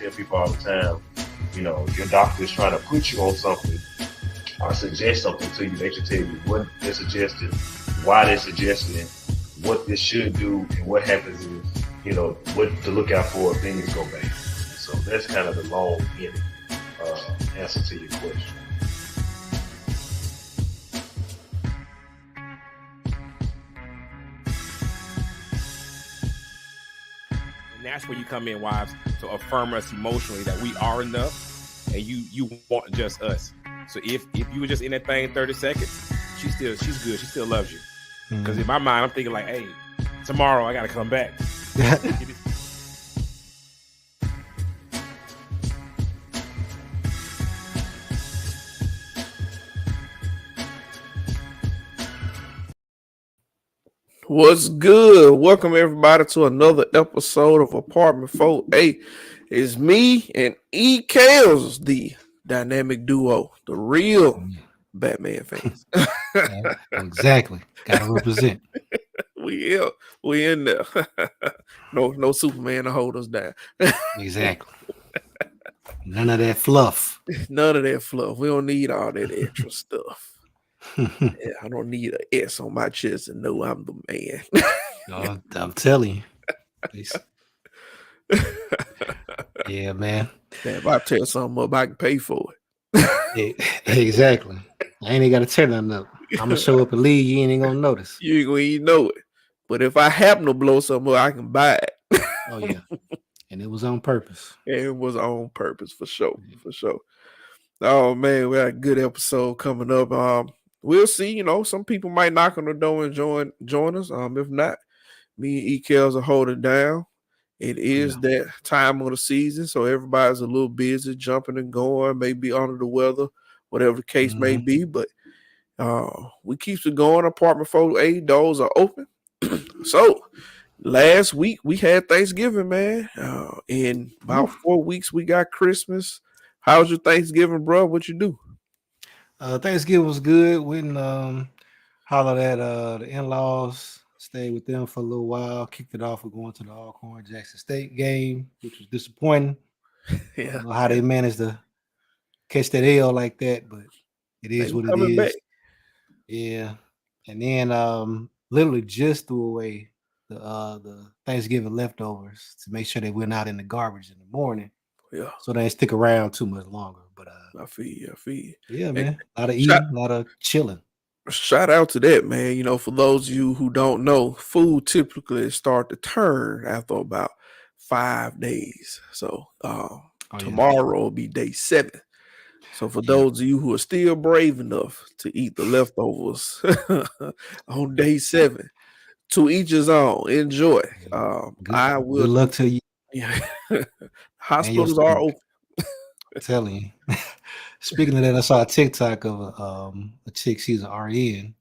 tell people all the time, your doctor is trying to put you on something or suggest something to you. They should tell you what they're suggesting, why they're suggesting it, what this should do, and what happens is, what to look out for if things go bad. So that's kind of the long-winded answer to your question. And that's where you come in, wives, to affirm us emotionally that we are enough, and you want just us. So if you were just in that thing 30 seconds, she's good. She still loves you. Because in my mind, I'm thinking like, hey, tomorrow I got to come back. What's good? Welcome everybody to another episode of Apartment 4A. It's me and E. Kales, the dynamic duo, the real Batman fans. Exactly. Gotta represent. We in there. No Superman to hold us down. Exactly. None of that fluff. None of that fluff. We don't need all that extra stuff. Yeah, I don't need an S on my chest to know I'm the man. I'm telling you. Yeah, man. If I tear something up, I can pay for it. Exactly. I ain't even got to tear nothing up. I'm going to show up and leave. You ain't gonna notice. You ain't gonna even know it. But if I happen to blow something up, I can buy it. Oh, yeah. And it was on purpose. It was on purpose, for sure. For sure. Oh, man, we got a good episode coming up. We'll see. Some people might knock on the door and join us. If not, me and E-Kels will hold it down. It is that time of the season, so everybody's a little busy, jumping and going, maybe under the weather, whatever the case may be. But we keep it going. Apartment 4A doors are open. So last week we had Thanksgiving, man. In about 4 weeks we got Christmas. How's your Thanksgiving, bro? What you do? Thanksgiving was good. Went and hollered at the in-laws. Stayed with them for a little while. Kicked it off with going to the Alcorn Jackson State game, which was disappointing. I don't know how they managed to catch that L like that, but it is what it is. Back. Yeah. And then literally just threw away the Thanksgiving leftovers to make sure they went out in the garbage in the morning. Yeah. So they didn't stick around too much longer. But I feel you. Yeah, man. A lot of eating, a lot of chilling. Shout out to that, man. For those of you who don't know, food typically start to turn after about 5 days. So tomorrow will be day 7. So for those of you who are still brave enough to eat the leftovers on day 7, to each his own. Enjoy. Good luck to you. Yeah. Hospitals are open. I'm telling you. Speaking of that, I saw a TikTok of a chick. She's an RN,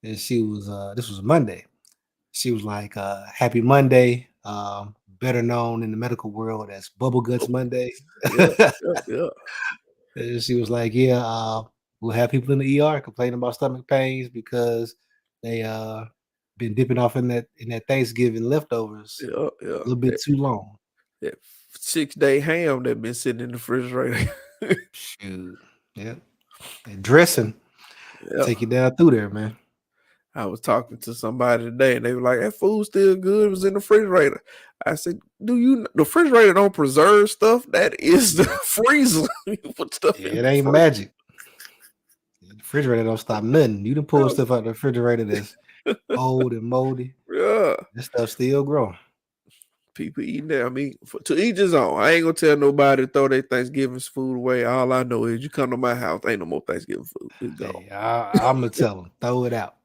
and she was. This was Monday. She was like, "Happy Monday," better known in the medical world as Bubble Guts Monday. Yeah. And she was like, "Yeah, we'll have people in the ER complaining about stomach pains because they been dipping off in that Thanksgiving leftovers a little bit too long. That 6-day ham that been sitting in the refrigerator." Shoot. Yeah. And dressing. Take you down through there, man. I was talking to somebody today and they were like, that food's still good. It was in the refrigerator. I said, the refrigerator don't preserve stuff? That is the freezer. You put stuff in it ain't magic. The refrigerator don't stop nothing. You done pull stuff out the refrigerator that's old and moldy. Yeah. That stuff still growing. People eating that. I mean, to each his own. I ain't gonna tell nobody to throw their Thanksgiving food away. All I know is you come to my house, ain't no more Thanksgiving food. It's gone. Hey, I'm gonna tell them, throw it out.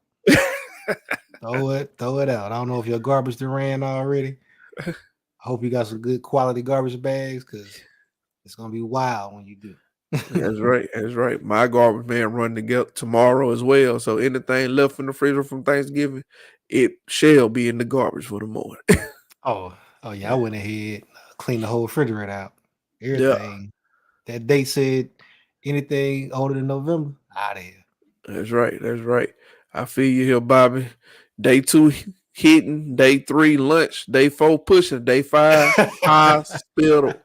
Throw it out. I don't know if your garbage done ran already. I hope you got some good quality garbage bags because it's gonna be wild when you do. That's right. My garbage man run together tomorrow as well. So anything left in the freezer from Thanksgiving, it shall be in the garbage for the morning. Oh yeah, I went ahead, cleaned the whole refrigerator out. Everything. Yeah. That date said anything older than November, out of here. That's right. I feel you here, Bobby. Day 2 hitting, day 3 lunch, day 4 pushing, day 5 hospital.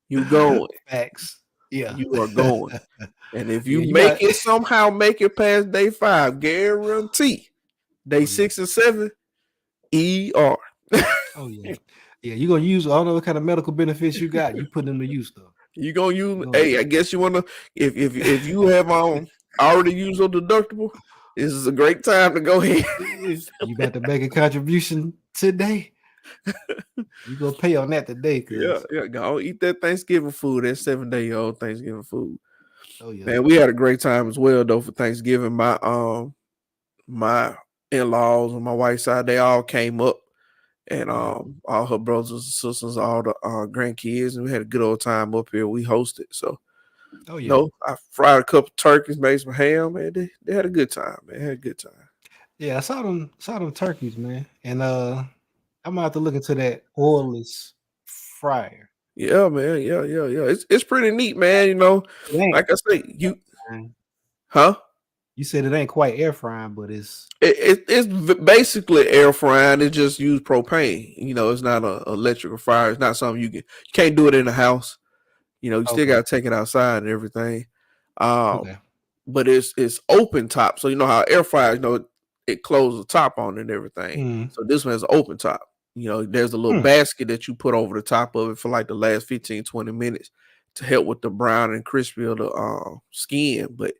you going. Facts. Yeah. You are going. And if you Yeah, you make got- it somehow make it past day 5, guarantee day yeah. 6 and 7, ER. Oh yeah. Yeah, you're gonna use I don't know what kind of medical benefits you got. You put them to use though. You gonna use No. hey, I guess you wanna if you have already used your deductible, this is a great time to go ahead. You about to make a contribution today. You gonna pay on that today, cause Go eat that Thanksgiving food, that 7-day-old Thanksgiving food. oh yeah. Man, we had a great time as well though for Thanksgiving. My in-laws on my wife's side, they all came up, and all her brothers and sisters, all the grandkids, and we had a good old time up here. We hosted, so Oh yeah. no, I fried a couple turkeys, made some ham, man. They had a good time, man. They had a good time. Yeah, I saw them turkeys, man. And I'm gonna have to look into that oilless fryer. Yeah, man. Yeah. It's pretty neat, man. You know, It ain't, like I say, you said it ain't quite air frying, but it's it's basically air frying. It just use propane. You know, it's not an electrical fryer. It's not something you can't do it in the house. You know, you still got to take it outside and everything. okay. But it's open top, so you know how air fryer, you know, it closes the top on it and everything. Mm. So this one has an open top. You know, there's a little basket that you put over the top of it for like the last 15-20 minutes to help with the brown and crispy of the skin, but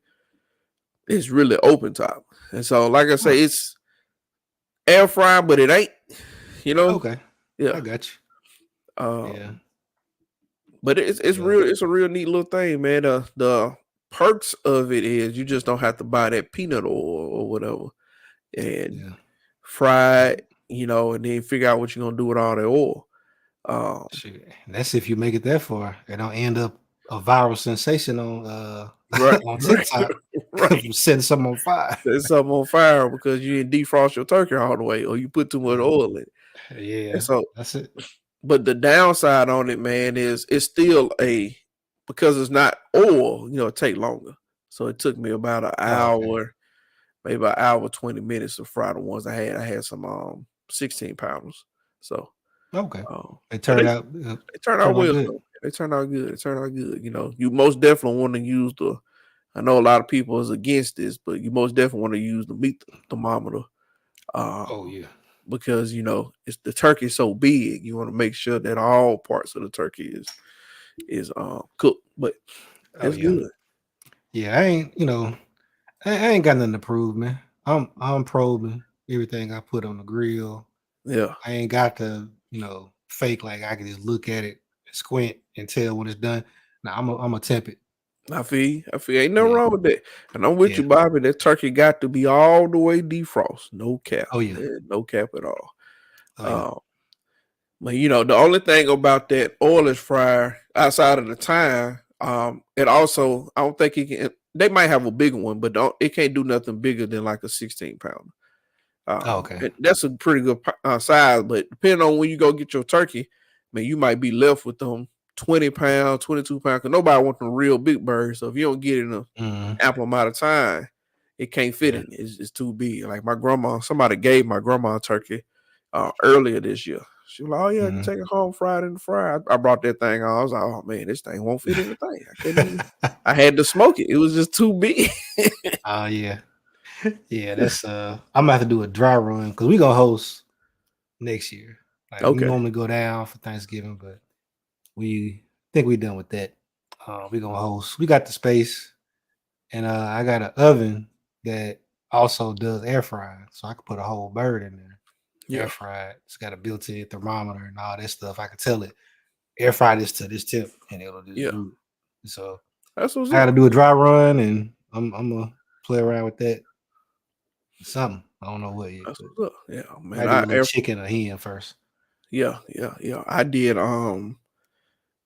it's really open top. And so, like I say, it's air frying, but it ain't, you know. Okay. Yeah. I got you. Yeah. But it's real, it's a real neat little thing, man. The perks of it is you just don't have to buy that peanut oil or whatever. And fry it, you know, and then figure out what you're gonna do with all that oil. Shit. That's if you make it that far. It don't end up a viral sensation on Right, on TikTok. right. Setting something on fire. Set something on fire because you didn't defrost your turkey all the way, or you put too much oil in it. Yeah. And so that's it. But the downside on it, man, is it's still because it's not oil, you know, it take longer. So it took me about an hour, maybe an hour, 20 minutes to fry the ones I had. I had some 16 pounders. So it turned out well. good. Though. It turned out good. It turned out good. You know, you most definitely want to use I know a lot of people is against this, but you most definitely want to use the meat thermometer. Because you know the turkey is so big, you want to make sure that all parts of the turkey is cooked. But it's good. Yeah, I ain't got nothing to prove, man. I'm probing everything I put on the grill. Yeah, I ain't got to fake like I can just look at it, squint, and tell when it's done. Now I'm gonna temp it. I feel ain't nothing wrong with that. And I'm with you, Bobby. That turkey got to be all the way defrost, no cap. Oh yeah, no cap at all. But you know, the only thing about that oilless fryer outside of the time, it also I don't think it can. They might have a bigger one, but it can't do nothing bigger than like a 16 pounder. That's a pretty good size. But depending on when you go get your turkey, man, you might be left with them 20 pounds, 22 pounds, because nobody wants them real big birds. So if you don't get it in an ample amount of time, it can't fit in. It's too big. Like somebody gave my grandma a turkey earlier this year. She was like, "Oh yeah, I can take it home, fried in the fryer." I brought that thing on. I was like, "Oh man, this thing won't fit in the thing." I couldn't even, I had to smoke it. It was just too big. Yeah. That's I'm gonna have to do a dry run because we gonna host next year. Like we normally go down for Thanksgiving, but we think we done with that. We gonna host. We got the space, and I got an oven that also does air frying, so I can put a whole bird in there. Air fried. It's got a built-in thermometer and all that stuff. I can tell it air fry this to this temp, and it'll just do it. So that's what's I got to do a dry run, and I'm gonna play around with that. Something I don't know what yet. That's what's up. Yeah, man. I did chicken or hen first. Yeah. I did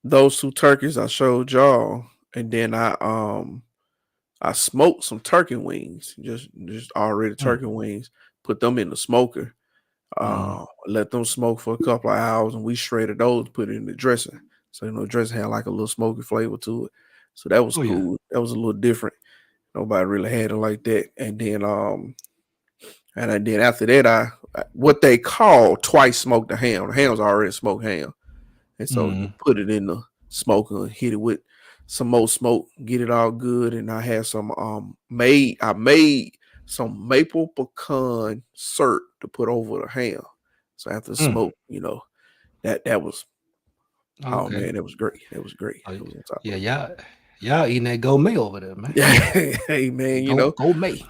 those 2 turkeys I showed y'all, and then I smoked some turkey wings, just already turkey wings. Put them in the smoker. Let them smoke for a couple of hours, and we shredded those, put it in the dressing. So dressing had like a little smoky flavor to it. So that was cool. Yeah. That was a little different. Nobody really had it like that. And then after that, I what they call twice smoked the ham. The ham's already smoked ham, and so you put it in the smoker, hit it with some more smoke, get it all good. And I had some I made some maple pecan syrup to put over the ham. So after the smoke, you know, that was oh Okay. man, it was great. It was great. Oh, It was on top yeah, of it. y'all eating that gourmet over there, man. Yeah, hey man, Gourmet.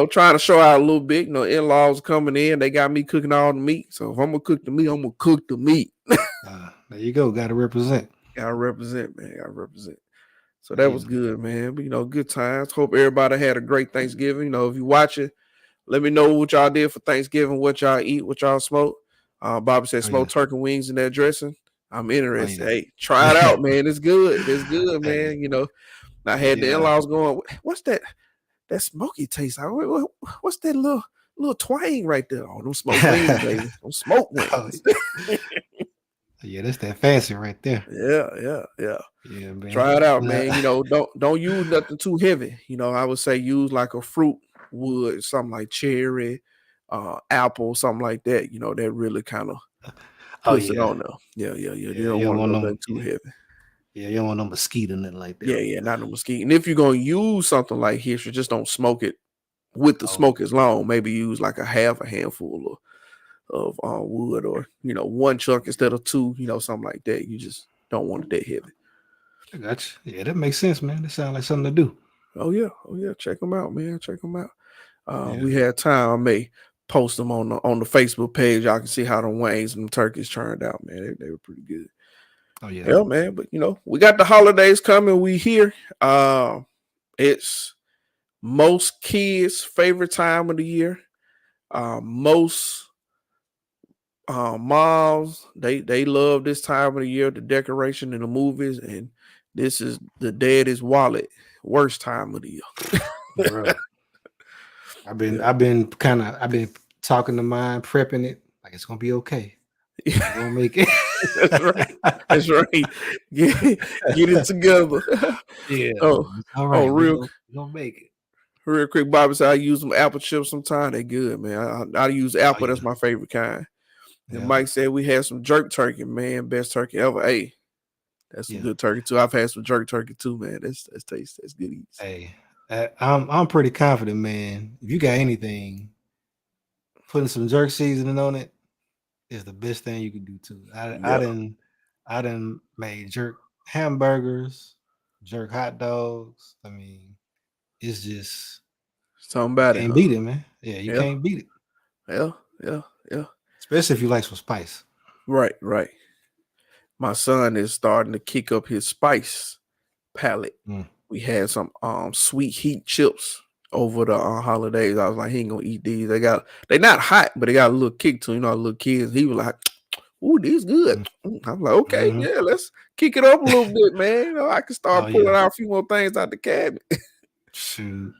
trying to show out a little bit. You know, in-laws coming in, they got me cooking all the meat. So if I'm gonna cook the meat, I'm gonna cook the meat. There you go. Got to represent. Gotta represent, man. Gotta represent. So Yeah, that was good, man. But good times. Hope everybody had a great Thanksgiving. You know, if you watch it, let me know what y'all did for Thanksgiving, what y'all eat, what y'all smoke. Bobby said smoked turkey wings in that dressing. I'm interested. yeah. Hey, try it out, man. It's good. It's good, Hey. man. You know, I had the in-laws going, what's that? That smoky taste. What's that little twang right there? Oh, them smoke wings, baby. Them smoke wings. Yeah, that's that fancy right there. Yeah, man. Try it out, man. You know, don't use nothing too heavy. You know, I would say use like a fruit wood, something like cherry, apple, something like that. You know, that really kind of puts it on there. Yeah. You don't want nothing too heavy. Yeah, you don't want no mosquito or nothing like that. Yeah, not no mosquito. And if you're gonna use something like history, just don't smoke it with the smoke as long. Maybe use like a handful of wood, or one chunk instead of two. Something like that. You just don't want it that heavy. I got you. Yeah, that makes sense, man. That sounds like something to do. Oh yeah. Check them out, man. Check them out. We had time. I may post them on the Facebook page. Y'all can see how the wings and the turkeys turned out, man. They were pretty good. Oh yeah. Yeah, man. But we got the holidays coming. We here. It's most kids' favorite time of the year. Most moms, they love this time of the year, the decoration and the movies, and this is the daddy's wallet worst time of the year. Bro. I've been talking to mine, prepping it like it's gonna be okay. You're gonna make it. That's right. Get it together. Yeah. Oh, all right. Real. You're gonna make it. Real quick, Bobby said I use some apple chips sometimes. They good, man. I use apple. That's my favorite kind. And Mike said we had some jerk turkey, man. Best turkey ever. Hey, that's some good turkey too. I've had some jerk turkey too, man. That's tasty. That's good eats. Hey, I'm pretty confident, man. If you got anything, putting some jerk seasoning on it is the best thing you can do too. I done made jerk hamburgers, jerk hot dogs. I mean, it's just something about it. Can't beat it, man. Yeah, you can't beat it. Yeah. Especially if you like some spice. Right. My son is starting to kick up his spice palette. We had some sweet heat chips over the holidays. I was like, he ain't gonna eat these. They're not hot, but they got a little kick to them. Little kids. He was like, "Ooh, these good." I'm like, "Okay, yeah, let's kick it up a little bit, man. I can start pulling out a few more things out the cabinet." Shoot,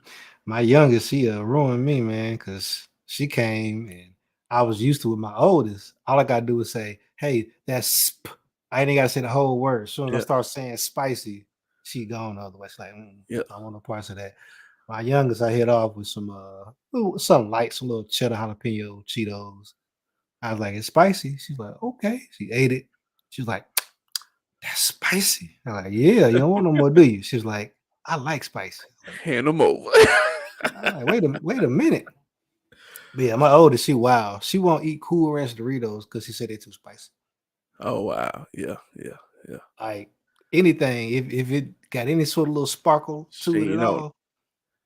my youngest, she ruined me, man, because she came and I was used to with my oldest. All I gotta do is say, "Hey, that's." I ain't gotta say the whole word. As soon as I start saying spicy, she gone the other way. She's like, I want no parts of that. My youngest, I hit off with some something light, some little cheddar jalapeno Cheetos. I was like, it's spicy. She's like, okay. She ate it. She was like, that's spicy. I'm like, yeah, you don't want no more, do you? She was like, I like spicy. Hand them over. Like, wait a minute. But yeah, my oldest, she wild. She won't eat Cool Ranch Doritos because she said they're too spicy. Oh wow, yeah. Like anything, if it got any sort of little sparkle to it at all,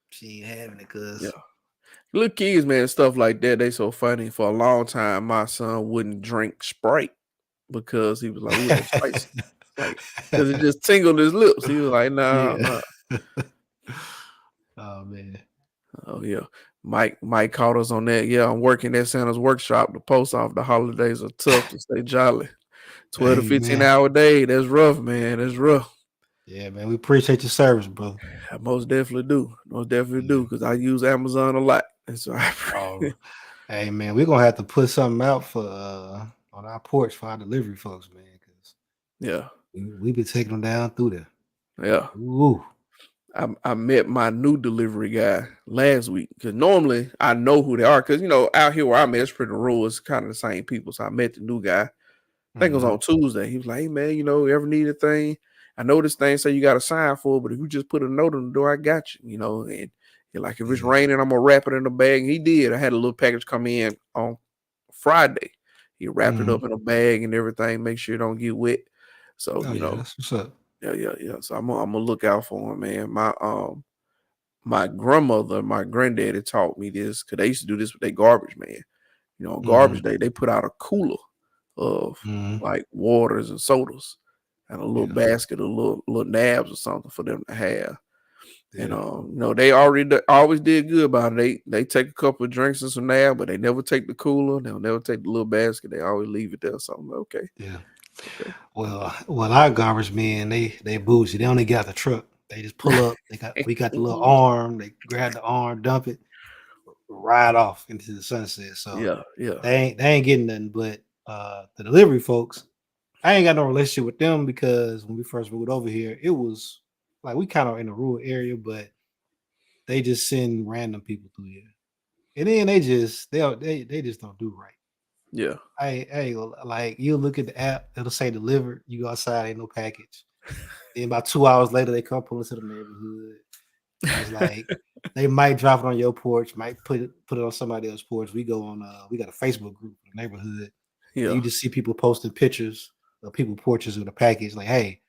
she ain't having it. Cause little kids, man, stuff like that, they so funny. For a long time, my son wouldn't drink Sprite because he was like, "Ooh, that's spicy," because it just tingled his lips. He was like, "Nah." Oh man. Oh yeah. Mike caught us on that. Yeah, I'm working at Santa's workshop. The post off the holidays are tough to stay jolly. 12 to 15 hour day. That's rough, man. That's rough. Yeah, man. We appreciate your service, bro. I most definitely do. Because I use Amazon a lot. And so hey man, we're gonna have to put something out for on our porch for our delivery folks, man. Because we been taking them down through there. Yeah. Ooh. I met my new delivery guy last week because normally I know who they are because out here where I'm at, it's pretty rural. It's kind of the same people. So I met the new guy. I think it was on Tuesday. He was like, "Hey man, you ever need anything?" I know this thing say you got to sign for it, but if you just put a note on the door, I got you, and you're like, if it's raining, I'm going to wrap it in a bag. And he did. I had a little package come in on Friday. He wrapped it up in a bag and everything, make sure it don't get wet. So, that's what's up. Yeah. So I'm gonna look out for him, man. My grandmother and my granddaddy taught me this because they used to do this with their garbage, man. On garbage day, they put out a cooler of like waters and sodas and a little basket of little nabs or something for them to have. And they always did good about it. They take a couple of drinks and some nab, but they never take the cooler. They'll never take the little basket. They always leave it there. So I'm like, okay. Yeah. Okay. Well, our garbage men, they bougie. They only got the truck. They just pull up. We got the little arm. They grab the arm, dump it, ride off into the sunset. So yeah. They ain't getting nothing. But the delivery folks, I ain't got no relationship with them because when we first moved over here, it was like we kind of in a rural area, but they just send random people through here, and then they just don't do right. Yeah, I like you look at the app, it'll say delivered. You go outside, ain't no package. Then about 2 hours later, they come pull into the neighborhood. It's like they might drop it on your porch, might put it on somebody else's porch. We go on we got a Facebook group in the neighborhood. Yeah, you just see people posting pictures of people porches with a package. Like, hey,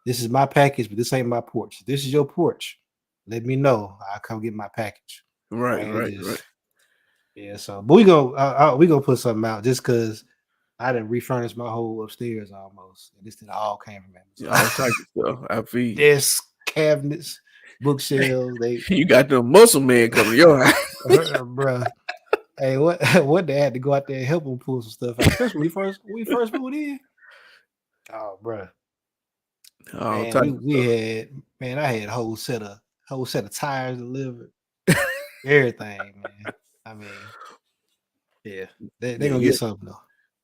this is my package, but this ain't my porch. This is your porch. Let me know. I'll come get my package. Right. Yeah, so but we gonna put something out just because I didn't refurnish my whole upstairs almost. And this thing all came from Amazon. All types of stuff. I feel desks, cabinets, bookshelves. You got the muscle man coming to your house, bruh. Hey, what they had to go out there and help them pull some stuff out, especially when we first moved in. Oh, bruh. I had a whole set of tires delivered. Everything, man. I mean, yeah, they're gonna get something though.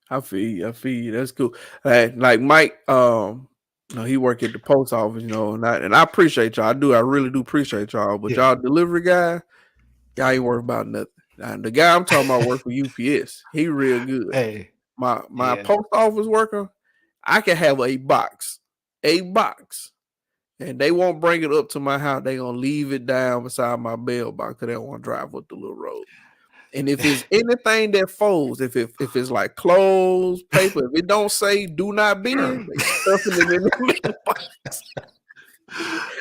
I feel you. That's cool. Like Mike, he work at the post office, and I appreciate y'all. I really do appreciate y'all. But y'all delivery guy, y'all ain't worried about nothing. And the guy I'm talking about work for UPS. He real good. Hey, my post office worker, I can have a box, and they won't bring it up to my house. They gonna leave it down beside my mailbox because they don't want to drive up the little road. And if it's anything that folds, if it's like clothes, paper, if it don't say "do not bend," they stuffing it in the mailbox.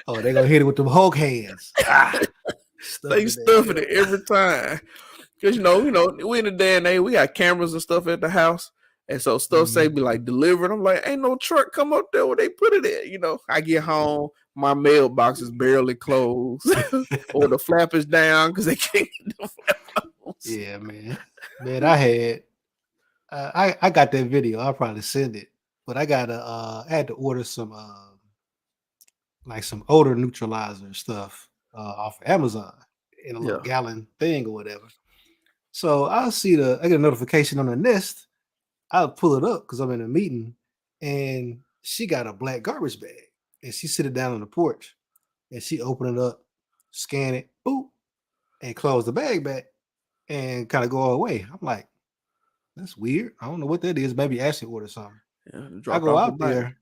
Oh, they gonna hit it with them Hulk hands. They stuffing it every time. Because we in the day and age, we got cameras and stuff at the house. And so stuff say be like delivered. I'm like, ain't no truck come up there where they put it at. I get home, my mailbox is barely closed. Or the flap is down because they can't get the flap closed. Yeah, man. I had I got that video. I'll probably send it. But I had to order some like some odor neutralizer stuff off of Amazon in a little gallon thing or whatever. So I get a notification on the Nest. I'll pull it up because I'm in a meeting, and she got a black garbage bag, and she sit it down on the porch, and she open it up, scan it, boop, and close the bag back, and kind of go away. I'm like, that's weird. I don't know what that is. Maybe Ashley ordered something. Yeah, I go out there.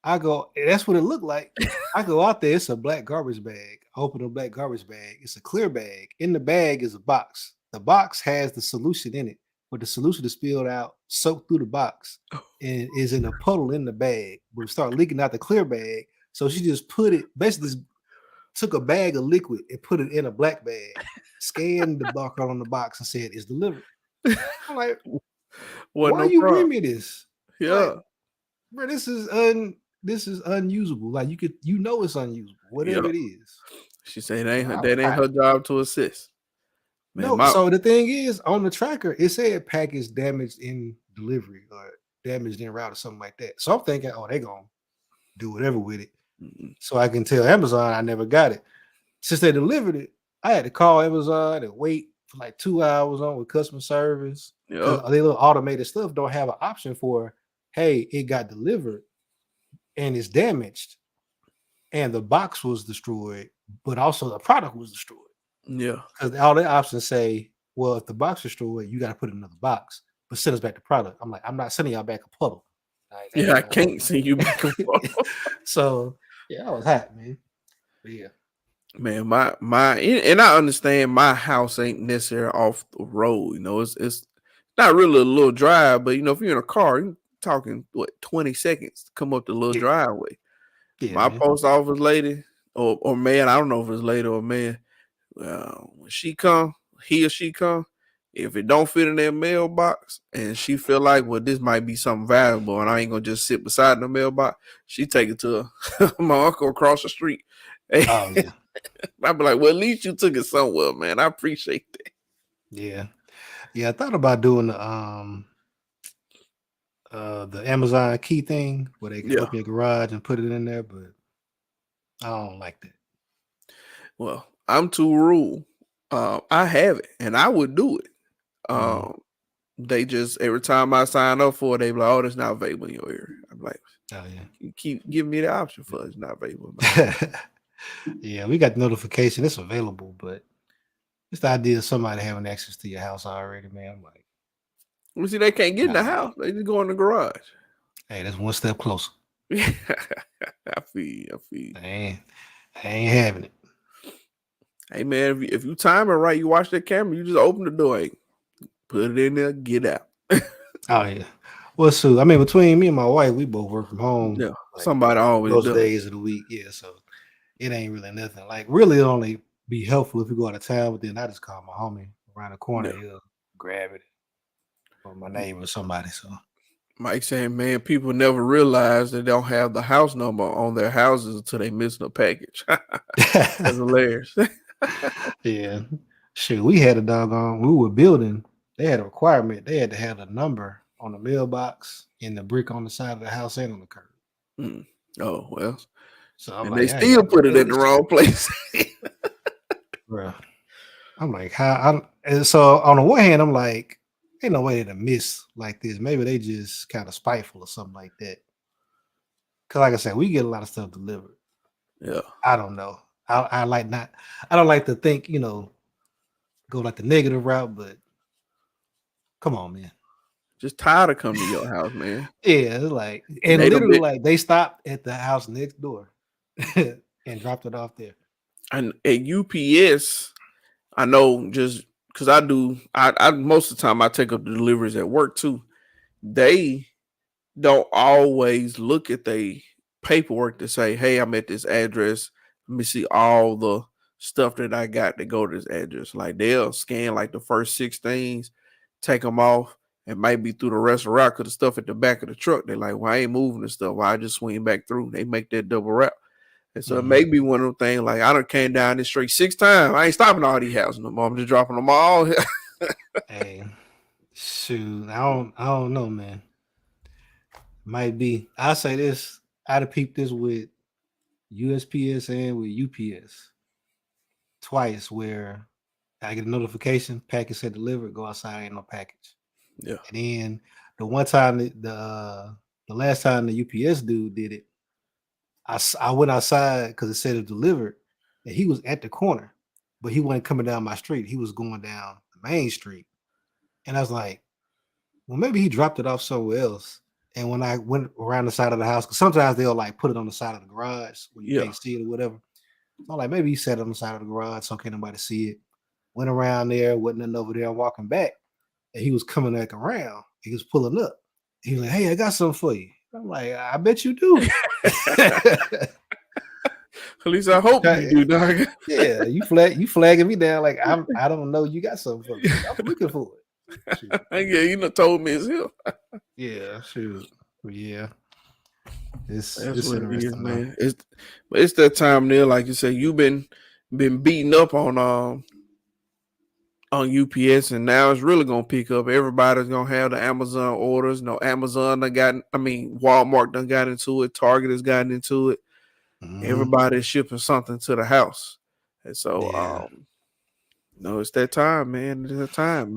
That's what it looked like. I go out there. It's a black garbage bag. I open the black garbage bag. It's a clear bag. In the bag is a box. The box has the solution in it, but the solution is spilled out, soaked through the box, and is in a puddle in the bag. But it started leaking out the clear bag. So she just basically took a bag of liquid and put it in a black bag, scanned the barcode on the box, and said, "It's delivered." I'm like, why are you bringing me this? Yeah. Like, bro, this is unusable. Like it's unusable, whatever it is. She said that ain't her job to assist. Man, so the thing is, on the tracker, it said package damaged in delivery or damaged en route or something like that. So I'm thinking, they're gonna do whatever with it. Mm-hmm. So I can tell Amazon I never got it. Since they delivered it, I had to call Amazon and wait for like 2 hours on with customer service. Yeah. They little automated stuff don't have an option for, hey, it got delivered and it's damaged, and the box was destroyed, but also the product was destroyed. Yeah, because all the options say, well, if the box is destroyed, you got to put it in another box, but send us back the product. I'm like, I'm not sending y'all back a puddle. Like, Yeah, I damn. can't see you back and forth. So yeah, I was hot, man. But yeah. Man, and I understand my house ain't necessarily off the road. You know, it's not really a little drive, but you know, if you're in a car, you're talking what 20 seconds to come up the little Yeah. driveway. Yeah, My man. post office lady or man, I don't know if it's lady or man. When she come, he or she come, if it don't fit in their mailbox and she feel like, well, this might be something valuable and I ain't gonna just sit beside the mailbox, she take it to my uncle across the street. Oh yeah. I'd be like, well, at least you took it somewhere, man. I appreciate that. Yeah. Yeah. I thought about doing the Amazon key thing where they can Yeah. open your garage and put it in there, but I don't like that. Well, I'm too rude. I have it and I would do it. They just every time I sign up for it, they be like, oh, it's not available in your area. I'm like, Oh yeah. you keep giving me the option for it's not available. Yeah, we got the notification. It's available, but it's the idea of somebody having access to your house already, man. I'm like, Well, see, they can't get in the house. They just go in the garage. hey, that's one step closer. I feel you. I ain't having it. Hey, man, if you time it right, you watch that camera, you just open the door, hey, put it in there, get out. Oh yeah. Well, so I mean, between me and my wife, we both work from home. Yeah, like, somebody always those does. days of the week. Yeah, so it ain't really nothing. Like, really, it'll only be helpful if we go out of town. But then I just call my homie around the corner. Yeah. He'll grab it, or my neighbor or somebody. So Mike saying, man, people never realize they don't have the house number on their houses until they miss a package. That's hilarious. yeah, shoot, we had a doggone. We were building. They had a requirement. They had to have a number on the mailbox and the brick on the side of the house and on the curb. Oh well. So I'm and like, they still put it in the wrong place. Bro. I'm like, how? And so on the one hand, I'm like, ain't no way to miss like this. Maybe they just kind of spiteful or something like that. Cause like I said, we get a lot of stuff delivered. Yeah. I don't know. I don't like to think, go like the negative route, but come on, man. Just tired of coming to your house, man. Yeah, it's like, and literally like they stopped at the house next door and dropped it off there. And at UPS, I know just because I most of the time I take up the deliveries at work too. They don't always look at the paperwork to say, hey, I'm at this address. Let me see all the stuff that I got to go to this address. Like they'll scan like the first 6 things, take them off, and might be through the rest of the route because the stuff at the back of the truck. They're like, well, I ain't moving the stuff. Well, I just swing back through. They make that double route. And so it may be one of them things like I done came down this street 6 times. I ain't stopping all these houses no more. I'm just dropping them all. Hey, shoot, I don't know, man. Might be. I'll say this. I'd have peeped this with USPS and with UPS twice, where I get a notification, package said delivered, go outside, ain't no package. Yeah. And then the one time the last time the UPS dude did it, I went outside because it said it delivered, and he was at the corner, but he wasn't coming down my street. He was going down the main street. And I was like, well, maybe he dropped it off somewhere else. And when I went around the side of the house, because sometimes they'll like put it on the side of the garage where you can't see it or whatever. So I'm like, maybe he set it on the side of the garage so can't nobody see it. Went around there, wasn't nothing over there, walking back. And he was coming back around. He was pulling up. He was like, hey, I got something for you. I'm like, I bet you do. At least I hope you do, dog. Yeah, you flagging me down like I don't know you got something for me. I'm looking for it. Yeah, you done told me it's him. Yeah, shoot. Yeah. It's what it is, interesting, man. It's that time there, like you said, you've been beating up on UPS, and now it's really gonna pick up. Everybody's gonna have the Amazon orders. No, Amazon Walmart done got into it. Target has gotten into it. Mm-hmm. Everybody's shipping something to the house, and so it's that time, man. It's that time.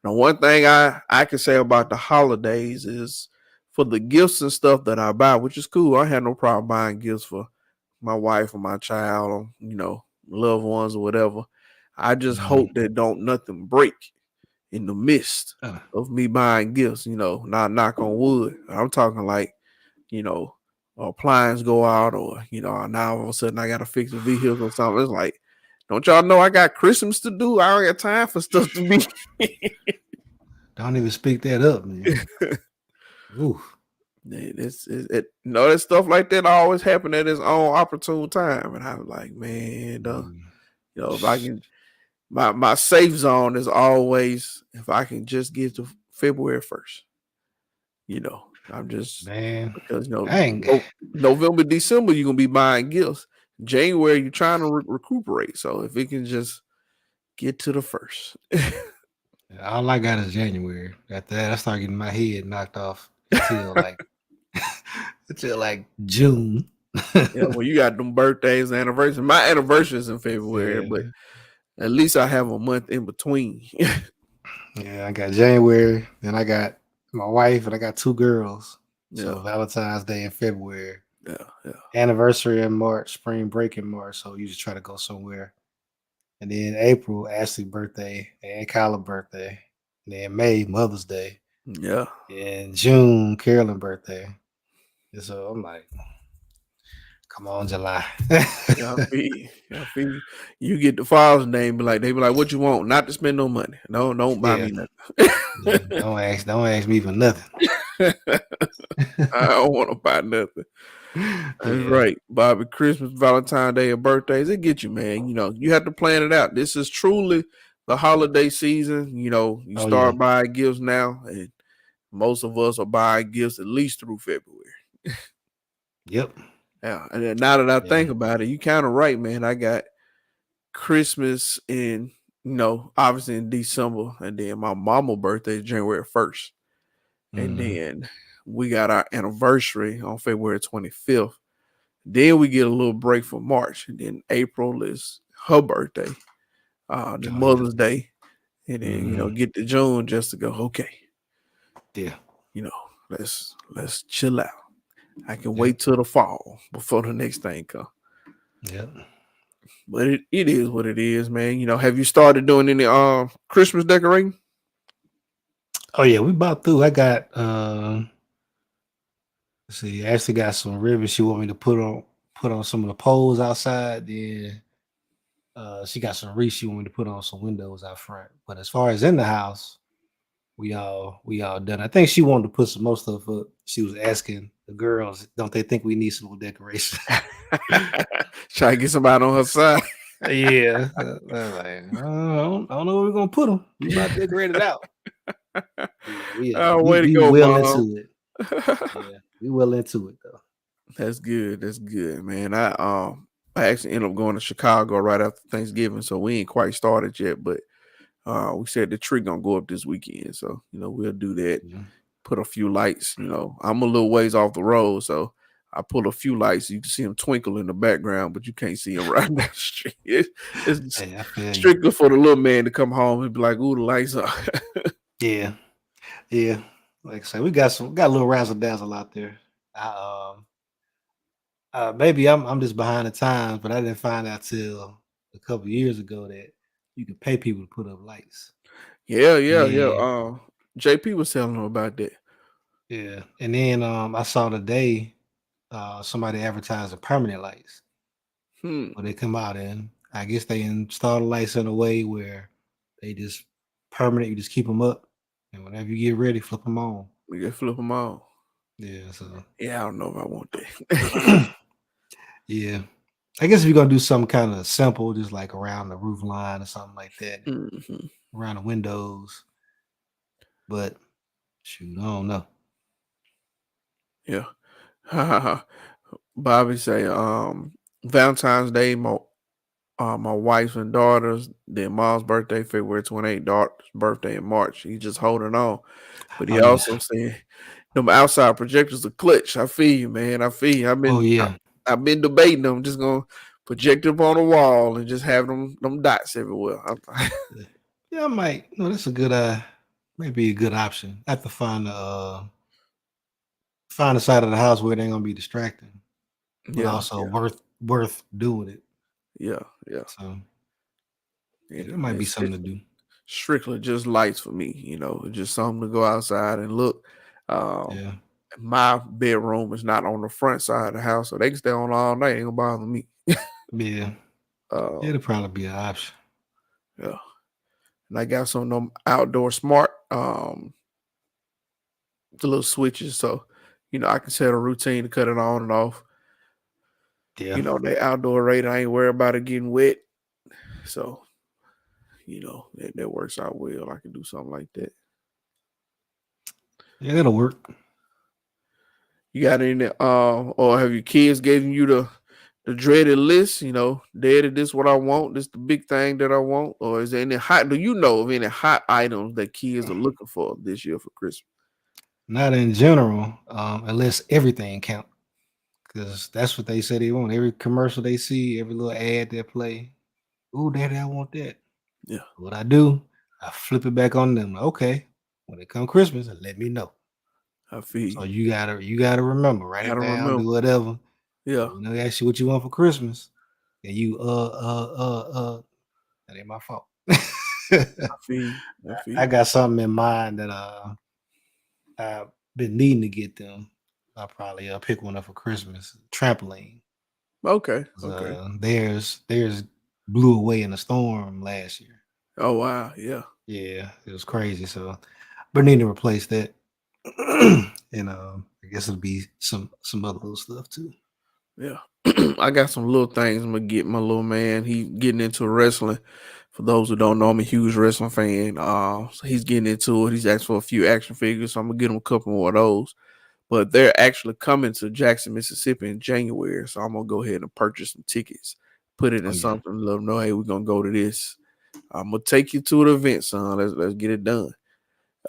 The one thing I can say about the holidays is for the gifts and stuff that I buy, which is cool. I have no problem buying gifts for my wife or my child or loved ones or whatever. I just hope that don't nothing break. in the midst of me buying gifts, not knock on wood. I'm talking like, appliance go out, or now all of a sudden I gotta fix a vehicle or something. It's like, don't y'all know I got Christmas to do? I don't got time for stuff to be. Don't even speak that up, man. Oof. That stuff like that always happen at its own opportune time, and I was like, man, if I can, my safe zone is always if I can just get to February 1st. I'm just because November, December you're gonna be buying gifts. January you're trying to recuperate. So if it can just get to the 1st. All I got is January. After that, I start getting my head knocked off until like June. Well, you got them birthdays, anniversaries. My anniversary is in February, but at least I have a month in between. Yeah, I got January, then I got my wife, and I got 2 girls. So Valentine's Day in February. Yeah. Anniversary in March, spring break in March. So you just try to go somewhere. And then April, Ashley's birthday, and Kyla's birthday. And then May, Mother's Day. Yeah. And June, Carolyn's birthday. And so I'm like, come on, July. I feel you get the Father's name, they be like, what you want? Not to spend no money. No, don't buy me nothing. Don't ask me for nothing. I don't want to buy nothing. That's right. Bobby, Christmas, Valentine's Day, and birthdays, it get you, man. You have to plan it out. This is truly the holiday season. You start buying gifts now, and most of us are buying gifts at least through February. Yep. Yeah, and then now that I think about it, you kind of right, man. I got Christmas in, obviously in December, and then my mama's birthday is January 1st. And then we got our anniversary on February 25th. Then we get a little break for March, and then April is her birthday, the Mother's Day, and then get to June just to go, okay. Yeah. Let's chill out. I can wait till the fall before the next thing comes. Yeah. But it is what it is, man. Have you started doing any Christmas decorating? Oh yeah, we about through. I got I actually got some ribbons she want me to put on some of the poles outside. Then she got some wreaths she want me to put on some windows out front. But as far as in the house, we all done. I think she wanted to put some more stuff up. She was asking the girls, don't they think we need some more decoration? Try to get somebody on her side. Yeah. I don't know where we're gonna put them. We might decorate it out. We well into it. Yeah, we well into it though. That's good. That's good, man. I actually ended up going to Chicago right after Thanksgiving, so we ain't quite started yet, but we said the tree gonna go up this weekend, so we'll do that. Yeah. Put a few lights. I'm a little ways off the road, so I pull a few lights. You can see them twinkle in the background, but you can't see them right down the street. It's strictly for the little man to come home and be like, "Ooh, the lights are." Yeah. Like I said, we got a little razzle dazzle out there. Maybe I'm just behind the times, but I didn't find out till a couple years ago that you could pay people to put up lights. Yeah. JP was telling them about that. Yeah, and then I saw today somebody advertising permanent lights. Where they come out and I guess they install the lights in a way where they just permanent. You just keep them up, and whenever you get ready, flip them on. We can flip them on. Yeah. So I don't know if I want that. Yeah. I guess if you're gonna do some kind of simple, just like around the roof line or something like that, around the windows. But shoot, I don't know. Yeah. Bobby say, Valentine's Day, my wife's and daughter's, then mom's birthday, February 28th, daughter's birthday in March. He's just holding on. But he also saying them outside projectors are clutch. I feel you, man. I feel you. I've been debating them. Just gonna project up on the wall and just have them dots everywhere. Yeah, I might. No, that's a good maybe a good option. I have to find the side of the house where it ain't gonna be distracting. But also worth doing it. Yeah. So it might be something to do. strictly just lights for me. Just something to go outside and look. Yeah. My bedroom is not on the front side of the house, so they can stay on all night. Ain't gonna bother me. Yeah. Uh, It'll probably be an option. yeah. And I got some of them outdoor smart the little switches, so I can set a routine to cut it on and off. Yeah. They outdoor rated. I ain't worried about it getting wet. So, that works out well. I can do something like that. Yeah, it'll work. You got any or have your kids given you the dreaded list? Daddy, this is what I want. This is the big thing that I want. Or is there any do you know of any hot items that kids are looking for this year for Christmas? Not in general, unless everything count. Because that's what they say they want. Every commercial they see, every little ad they play. Ooh, daddy, I want that. Yeah. What I do, I flip it back on them. Okay. When it come Christmas, let me know. I feel So you gotta remember, write it down, do whatever. Yeah. When they ask you what you want for Christmas, and you that ain't my fault. I feel. I got something in mind that I've been needing to get them. I'll probably pick one up for Christmas. Trampoline. Okay. Theirs blew away in a storm last year. Oh wow, yeah. Yeah, it was crazy. So but need to replace that. And I guess it'll be some other little stuff too. Yeah. I got some little things I'm gonna get my little man. He's getting into wrestling. For those who don't know, I'm a huge wrestling fan. So he's getting into it. He's asked for a few action figures, so I'm gonna get him a couple more of those. But they're actually coming to Jackson, Mississippi in January. So I'm gonna go ahead and purchase some tickets, put it in something, let them know, hey, we're gonna go to this. I'm gonna take you to the event, son. Let's get it done.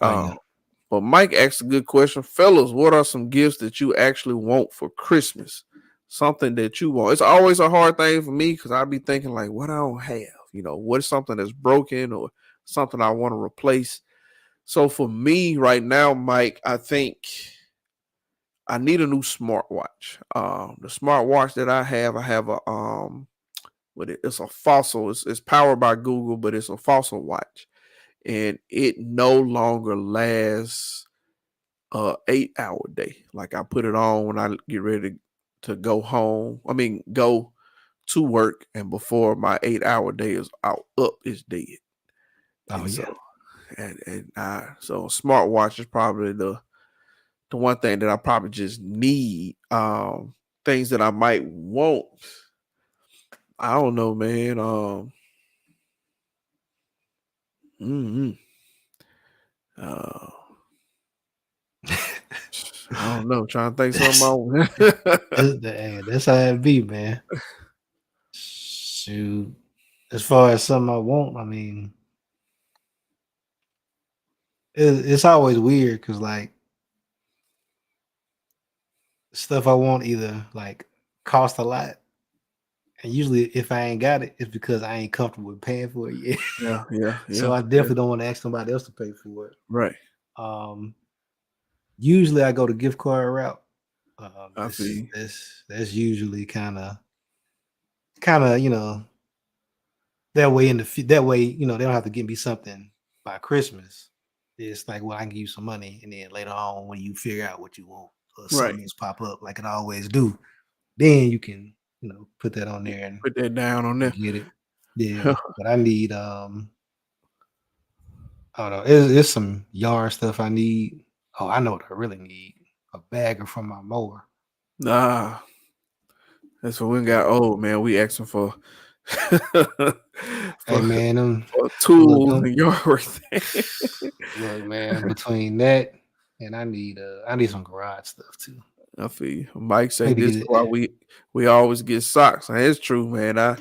But Mike asked a good question. Fellas, what are some gifts that you actually want for Christmas? Something that you want. It's always a hard thing for me because I'll be thinking like, what I don't have, what is something that's broken or something I want to replace. So for me right now, Mike, I think I need a new smartwatch. The smartwatch that I have a it's a Fossil. It's powered by Google, but it's a Fossil watch, and it no longer lasts 8-hour day. Like I put it on when I get ready to go home. Go to work, and before my 8-hour day is out, it's dead. Oh, yeah. So smartwatch is probably the one thing that I probably just need. Things that I might want, I don't know, man. I don't know. Trying to think something. That's how it be, man. Shoot. As far as something I want, it's always weird because like stuff I want either like cost a lot, and usually if I ain't got it, it's because I ain't comfortable with paying for it yet. Yeah. So I definitely don't want to ask somebody else to pay for it. Right. Usually I go the gift card route. I see. That's usually kind of that way they don't have to give me something by Christmas. It's like, well, I can give you some money, and then later on when you figure out what you want, or something else pop up like it always do, then you can put that on there and put that down on there. Get it. Yeah. But I need I don't know. It's some yard stuff I need. Oh, I know what I really need. A bagger from my mower. Nah. That's what we got. Oh man, we asking for hey man, for tools and yard work. Look, man, between that and I need some garage stuff too. I feel you. Mike said this is why we always get socks. And it's true, man.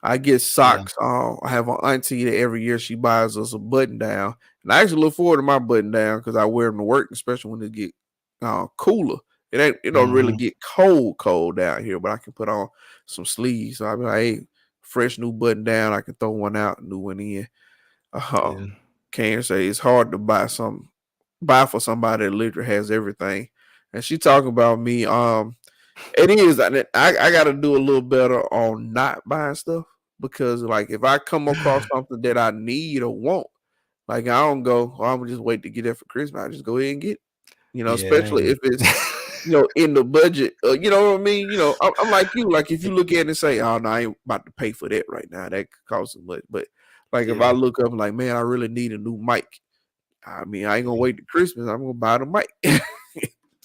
I get socks. I have an auntie that every year she buys us a button down, and I actually look forward to my button down because I wear them to work, especially when it get cooler. It don't really get cold down here, but I can put on some sleeves. So I be like, hey, fresh new button down. I can throw one out, new one in. Can't say it's hard to buy for somebody that literally has everything. And she talking about me. It is. I got to do a little better on not buying stuff because, like, if I come across something that I need or want, Like I don't go, I'm gonna just wait to get it for Christmas. I just go ahead and get it. Yeah, Especially if it's in the budget. You know what I mean? I'm like you. Like if you look at it and say, "Oh no, I ain't about to pay for that right now. That costs so much." But like if I look up, like, man, I really need a new mic. I mean, I ain't gonna wait to Christmas. I'm gonna buy the mic.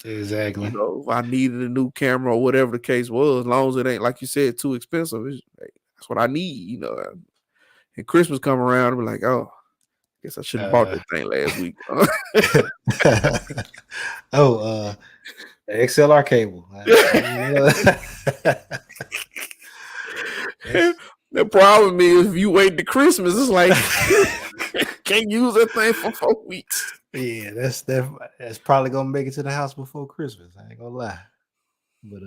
Exactly. If I needed a new camera or whatever the case was, as long as it ain't like you said too expensive, that's what I need. And Christmas come around, and be like, oh, I guess I should have bought that thing last week. XLR cable. The problem is if you wait to Christmas, it's like can't use that thing for 4 weeks. Yeah, that's probably gonna make it to the house before Christmas. I ain't gonna lie, but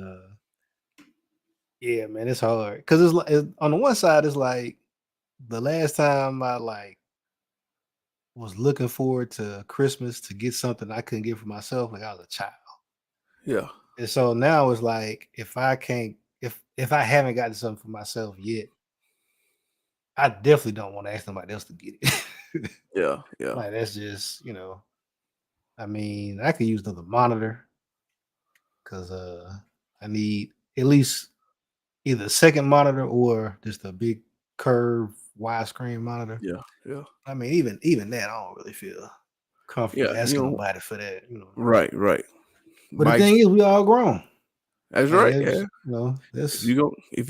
yeah, man, it's hard because it's like on the one side, it's like the last time I was looking forward to Christmas to get something I couldn't get for myself, like I was a child. Yeah, and so now it's like if I haven't gotten something for myself yet, I definitely don't want to ask somebody else to get it. yeah. Like that's just I mean, I could use another monitor because I need at least either a second monitor or just a big curved widescreen monitor. Yeah. I mean, even that, I don't really feel comfortable asking nobody for that. Right. But the thing is, we all grown. That's right. Yeah. If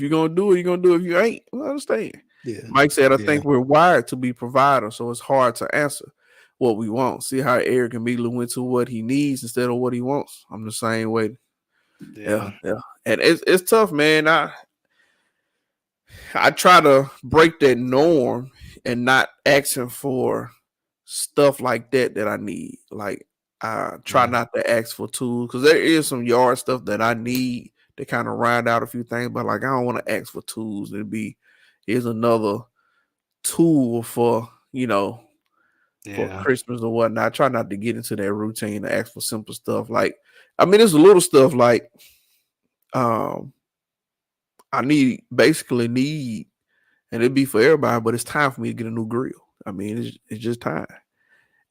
you're gonna do it, you're gonna do it. If you ain't, I understand. Yeah. Mike said, I think we're wired to be providers, so it's hard to answer what we want. See how Eric immediately went to what he needs instead of what he wants. I'm the same way. Yeah. And it's tough, man. I try to break that norm and not asking for stuff like that I need. Like I try not to ask for tools because there is some yard stuff that I need to kind of round out a few things, but like I don't want to ask for tools. Here's another tool for for Christmas or whatnot. I try not to get into that routine to ask for simple stuff. Like, I mean, it's a little stuff like I basically need, and it'd be for everybody, but it's time for me to get a new grill. I mean, it's just time.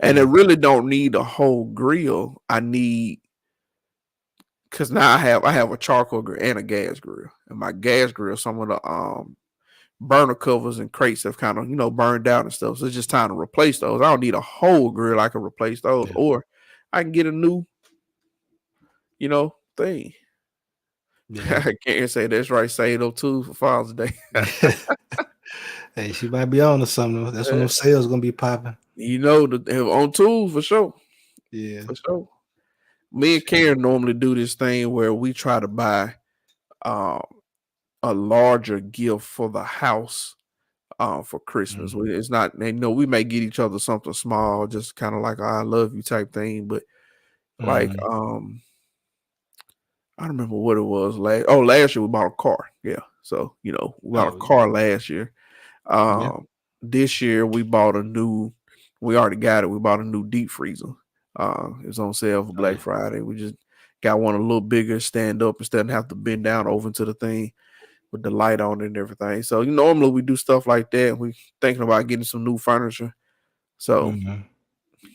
And I really don't need a whole grill. I need, because now I have a charcoal grill and a gas grill. And my gas grill, some of the burner covers and crates have kind of burned out and stuff. So it's just time to replace those. I don't need a whole grill. I can replace those, or I can get a new, thing. Yeah. I can't say that's right. Say it too for Father's Day. Hey, she might be on to something. That's when those sales gonna be popping. On tools for sure. Yeah, for sure. Me and Karen normally do this thing where we try to buy a larger gift for the house for Christmas. It's not, we may get each other something small, just kind of like a I love you type thing, but like I don't remember what it was last year we bought a car. Yeah. So, we bought a car last year. This year we bought we already got it. We bought a new deep freezer. It was on sale for Black Friday. We just got one a little bigger, stand up instead of have to bend down over into the thing with the light on it and everything. So normally we do stuff like that. We thinking about getting some new furniture. So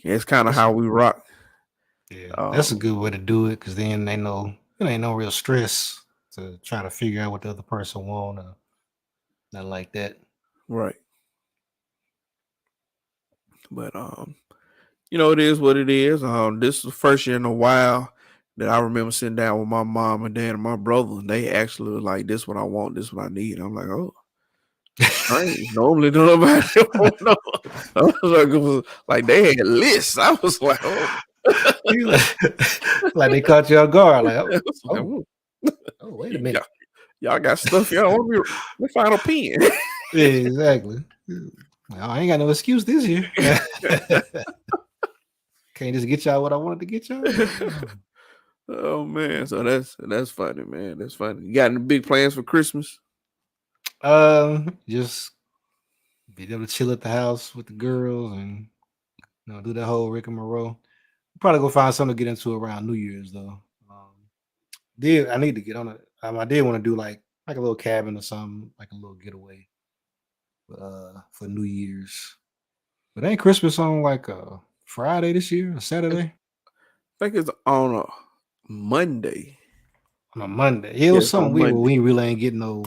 it's kind of how we rock. Yeah, that's a good way to do it because then they know it ain't no real stress to try to figure out what the other person want or nothing like that. Right. But it is what it is. This is the first year in a while that I remember sitting down with my mom and dad and my brother, and they actually were like, "This is what I want. This is what I need." I'm like, "Oh, strange. Normally nobody don't know." I was like they had lists. I was like, "Oh." Like they caught you off guard. Like, wait a minute. Y'all got stuff. Y'all want me to find a pen. Yeah, exactly. I ain't got no excuse this year. Can't just get y'all what I wanted to get y'all. Oh man, so that's funny, man. That's funny. You got any big plans for Christmas? Just be able to chill at the house with the girls and do that whole rigmarole. Probably go find something to get into around New Year's though. I need to get on it. I did want to do like a little cabin or something, like a little getaway for New Year's. But ain't Christmas on like a Friday this year, a Saturday? I think it's on a Monday. On a Monday. It Yeah, was it's something on weird. Monday. We really ain't getting no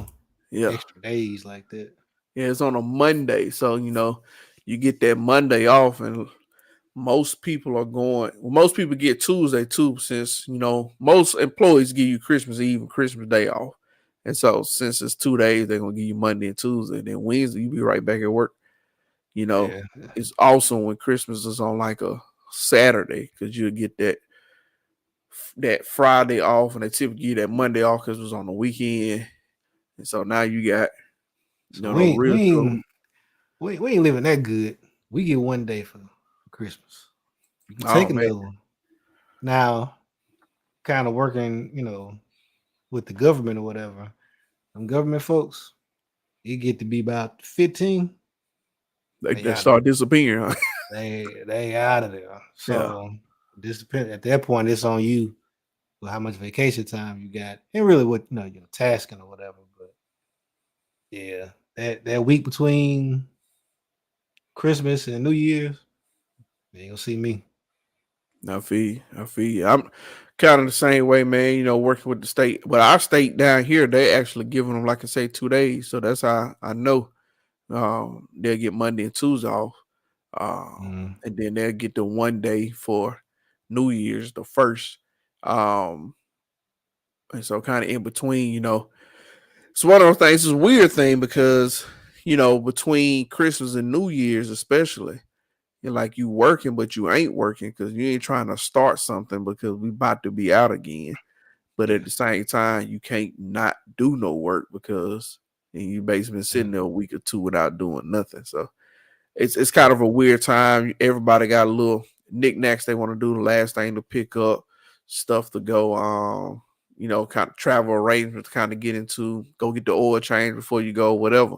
Yeah. extra days like that. Yeah, it's on a Monday. So, you get that Monday off, and most people are going. Well, most people get Tuesday too, since most employees give you Christmas Eve and Christmas Day off. And so since it's 2 days, they're gonna give you Monday and Tuesday. Then Wednesday, you be right back at work. Yeah. It's awesome when Christmas is on like a Saturday, because you'll get that Friday off, and they typically give you that Monday off because it was on the weekend. And so now you got So no real. we ain't living that good. We get 1 day for Christmas. You can Oh, take man. another one. Now, kind of working, with the government or whatever. Them government folks, it get to be about 15. They start disappearing. Huh? They out of there. So this depends. At that point, it's on you with how much vacation time you got, and really what your tasking or whatever. But yeah, that week between Christmas and New Year's, you ain't gonna see me. I feel you. I'm kind of the same way, man. Working with the state, but our state down here, they actually giving them, like I say, 2 days. So that's how I know they'll get Monday and Tuesday off, and then they'll get the 1 day for New Year's, the first. And so kind of in between, it's one of those things. It's a weird thing because between Christmas and New Year's, especially. You're like you working, but you ain't working because you ain't trying to start something because we about to be out again. But at the same time, you can't not do no work because you basically been sitting there a week or two without doing nothing. So it's kind of a weird time. Everybody got a little knickknacks they want to do, the last thing to pick up, stuff to go kind of travel arrangements, kind of get into, go get the oil change before you go, whatever.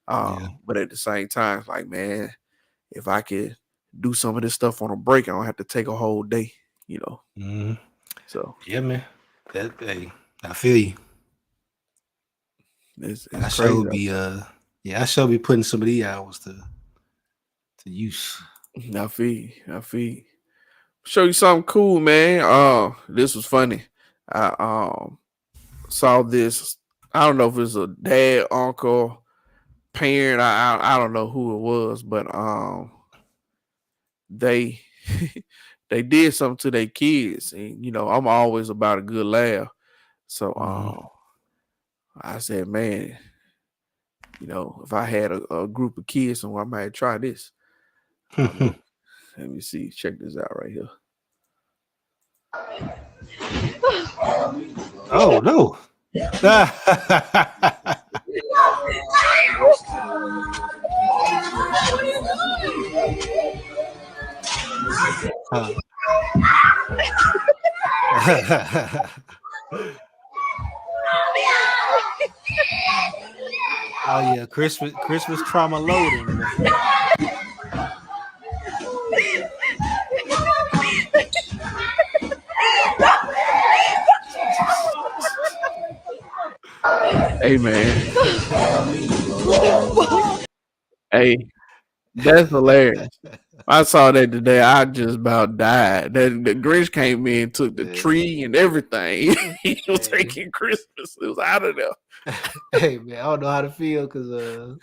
But at the same time, it's like, man, if I could do some of this stuff on a break, I don't have to take a whole day, So yeah, man. I feel you. It's I crazy. I shall be putting some of these hours to use. I feel you. Show you something cool, man. This was funny. I saw this. I don't know if it's a dad, uncle, parent. I don't know who it was, but they they did something to their kids, and I'm always about a good laugh. So I said, man, if I had a group of kids, so I might try this. Let me see. Check this out right here. Oh no. Oh yeah, Christmas trauma loading. Hey man. Hey, that's hilarious. I saw that today. I just about died. The Grinch came in, took the tree and everything. He was taking Christmas. It was out of there. Hey man, I don't know how to feel because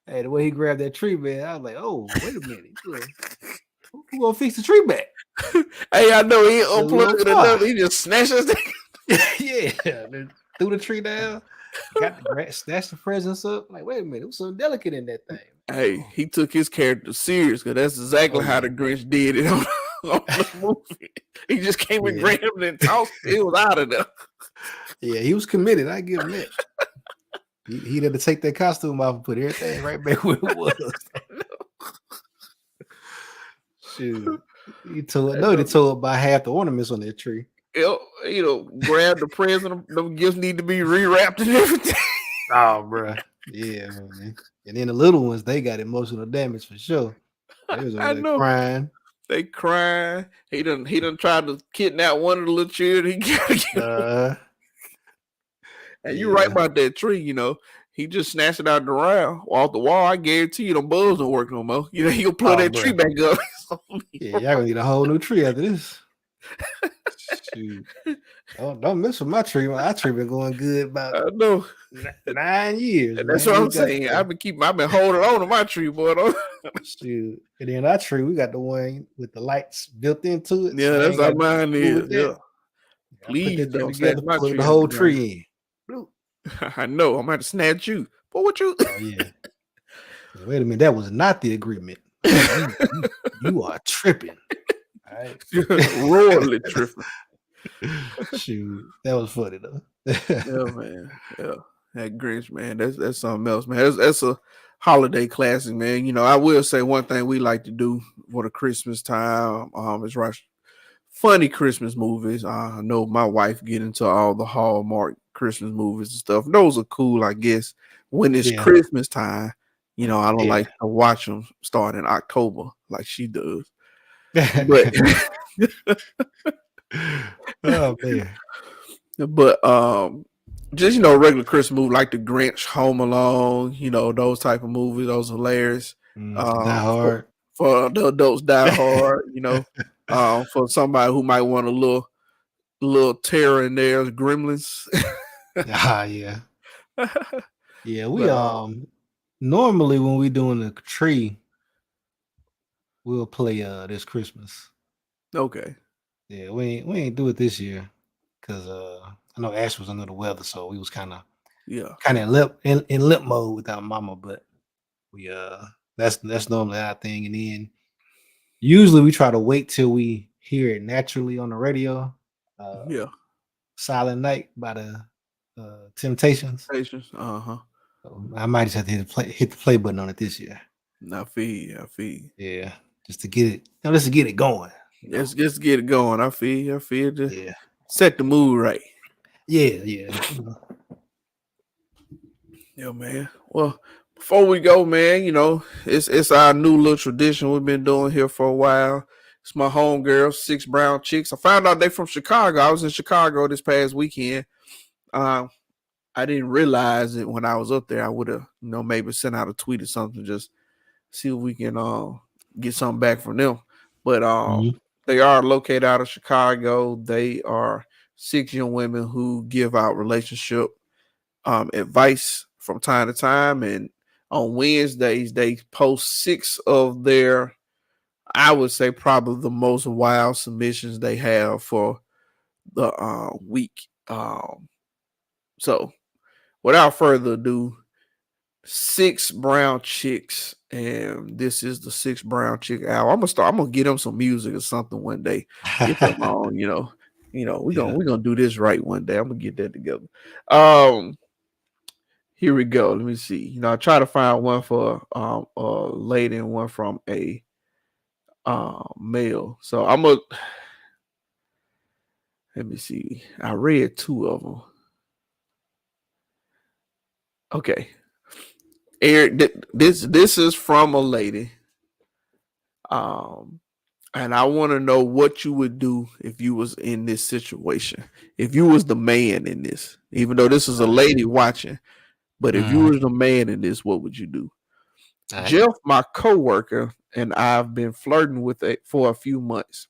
hey, the way he grabbed that tree, man, I was like, oh, wait a minute. Who gonna fix the tree back? Hey, I know he unplugged another. He just snatched his yeah, threw the tree down, snatched the presents up. Like, wait a minute, it was so delicate in that thing. Hey, he took his character serious because that's exactly how the Grinch did it on the movie. He just came and grabbed it and tossed it. It was out of there. Yeah, he was committed. I give him that. He had to take that costume off and put everything right back where it was. Shoot. He tore by half the ornaments on that tree. Grab the present. Them gifts need to be rewrapped and everything. Oh, bro. Yeah, man. And then the little ones, they got emotional damage for sure. They was over there crying. They crying. He done tried to kidnap one of the little children. And you're right Yeah. about that tree, he just snatched it out the round off the wall. I guarantee you them bulbs don't work no more. He'll plug that tree back up. Yeah, y'all gonna need a whole new tree after this. Shoot. Don't mess with my tree. My tree been going good about I know. 9 years. And that's man. what I'm saying. I've been holding on to my tree, boy. Shoot. And then our tree, we got the one with the lights built into it. Yeah, so that's how mine is. Yeah. Please don't snatch my plug tree. the whole tree in. I know. I'm going to snatch you. But what you? Oh, yeah. Wait a minute. That was not the agreement. You are tripping. All right. Royally tripping. Shoot. That was funny, though. Yeah, man. Yeah. That Grinch, man. That's something else, man. That's a holiday classic, man. I will say one thing we like to do for the Christmas time is watch funny Christmas movies. I know my wife get into all the Hallmark Christmas movies and stuff. Those are cool, I guess, when it's Christmas time. I don't like to watch them start in October like she does. But oh man. But just regular Christmas movie like The Grinch, Home Alone, those type of movies, those hilarious. Die Hard. For the adults, Die Hard, for somebody who might want a little terror in there, Gremlins. Yeah. Yeah, we normally when we doing the tree, we'll play this Christmas. Okay. Yeah, we ain't do it this year because I know Ash was under the weather, so we was kind of in lip mode with our mama, but we that's normally our thing. And then usually we try to wait till we hear it naturally on the radio. Silent Night by the Temptations. Uh-huh. So I might just have to hit the play button on it this year. I feel you. Yeah, just to get it. Just to get it going. Let's just get it going. I feel you. Set the mood right. Yeah. Yeah, man. Well, before we go, man, it's our new little tradition we've been doing here for a while. It's my homegirls, 6 Brown Chicks. I found out they from Chicago. I was in Chicago this past weekend. I didn't realize it when I was up there. I would have, maybe sent out a tweet or something, just see if we can get something back from them. But they are located out of Chicago. They are 6 young women who give out relationship advice from time to time. And on Wednesdays, they post 6 of their, I would say, probably the most wild submissions they have for the week. So without further ado, 6 Brown Chicks, and this is the 6 Brown Chick hour. I'm gonna get them some music or something one day. Get them on, we're gonna do this right one day. I'm gonna get that together. Here we go. Let me see. I try to find one for a lady and one from a male. So let me see. I read 2 of them. Okay. Eric, this is from a lady. And I want to know what you would do if you was in this situation. If you was the man in this, even though this is a lady watching, but if you was the man in this, what would you do? Jeff, my coworker, and I've been flirting with it for a few months.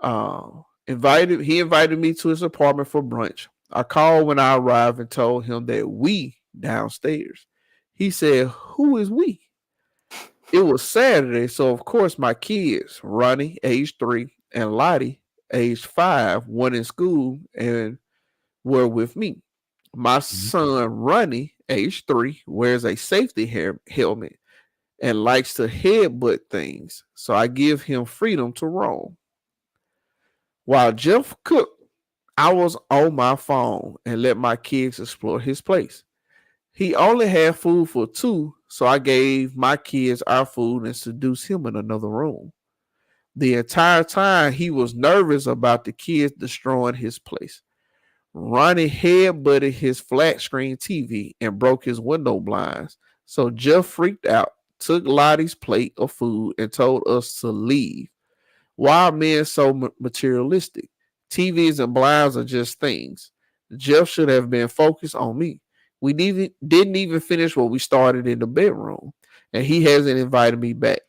He invited me to his apartment for brunch. I called when I arrived and told him that we downstairs. He said, "Who is we?" It was Saturday, so of course my kids, Ronnie, age 3, and Lottie, age 5, went in school and were with me. My son, Ronnie, age 3, wears a safety helmet and likes to headbutt things, so I give him freedom to roam. While Jeff cooked, I was on my phone and let my kids explore his place. He only had food for 2, so I gave my kids our food and seduced him in another room. The entire time, he was nervous about the kids destroying his place. Ronnie headbutted his flat screen TV and broke his window blinds, so Jeff freaked out, took Lottie's plate of food, and told us to leave. Why are men so materialistic? TVs and blinds are just things. Jeff should have been focused on me. We didn't even finish what we started in the bedroom, and he hasn't invited me back.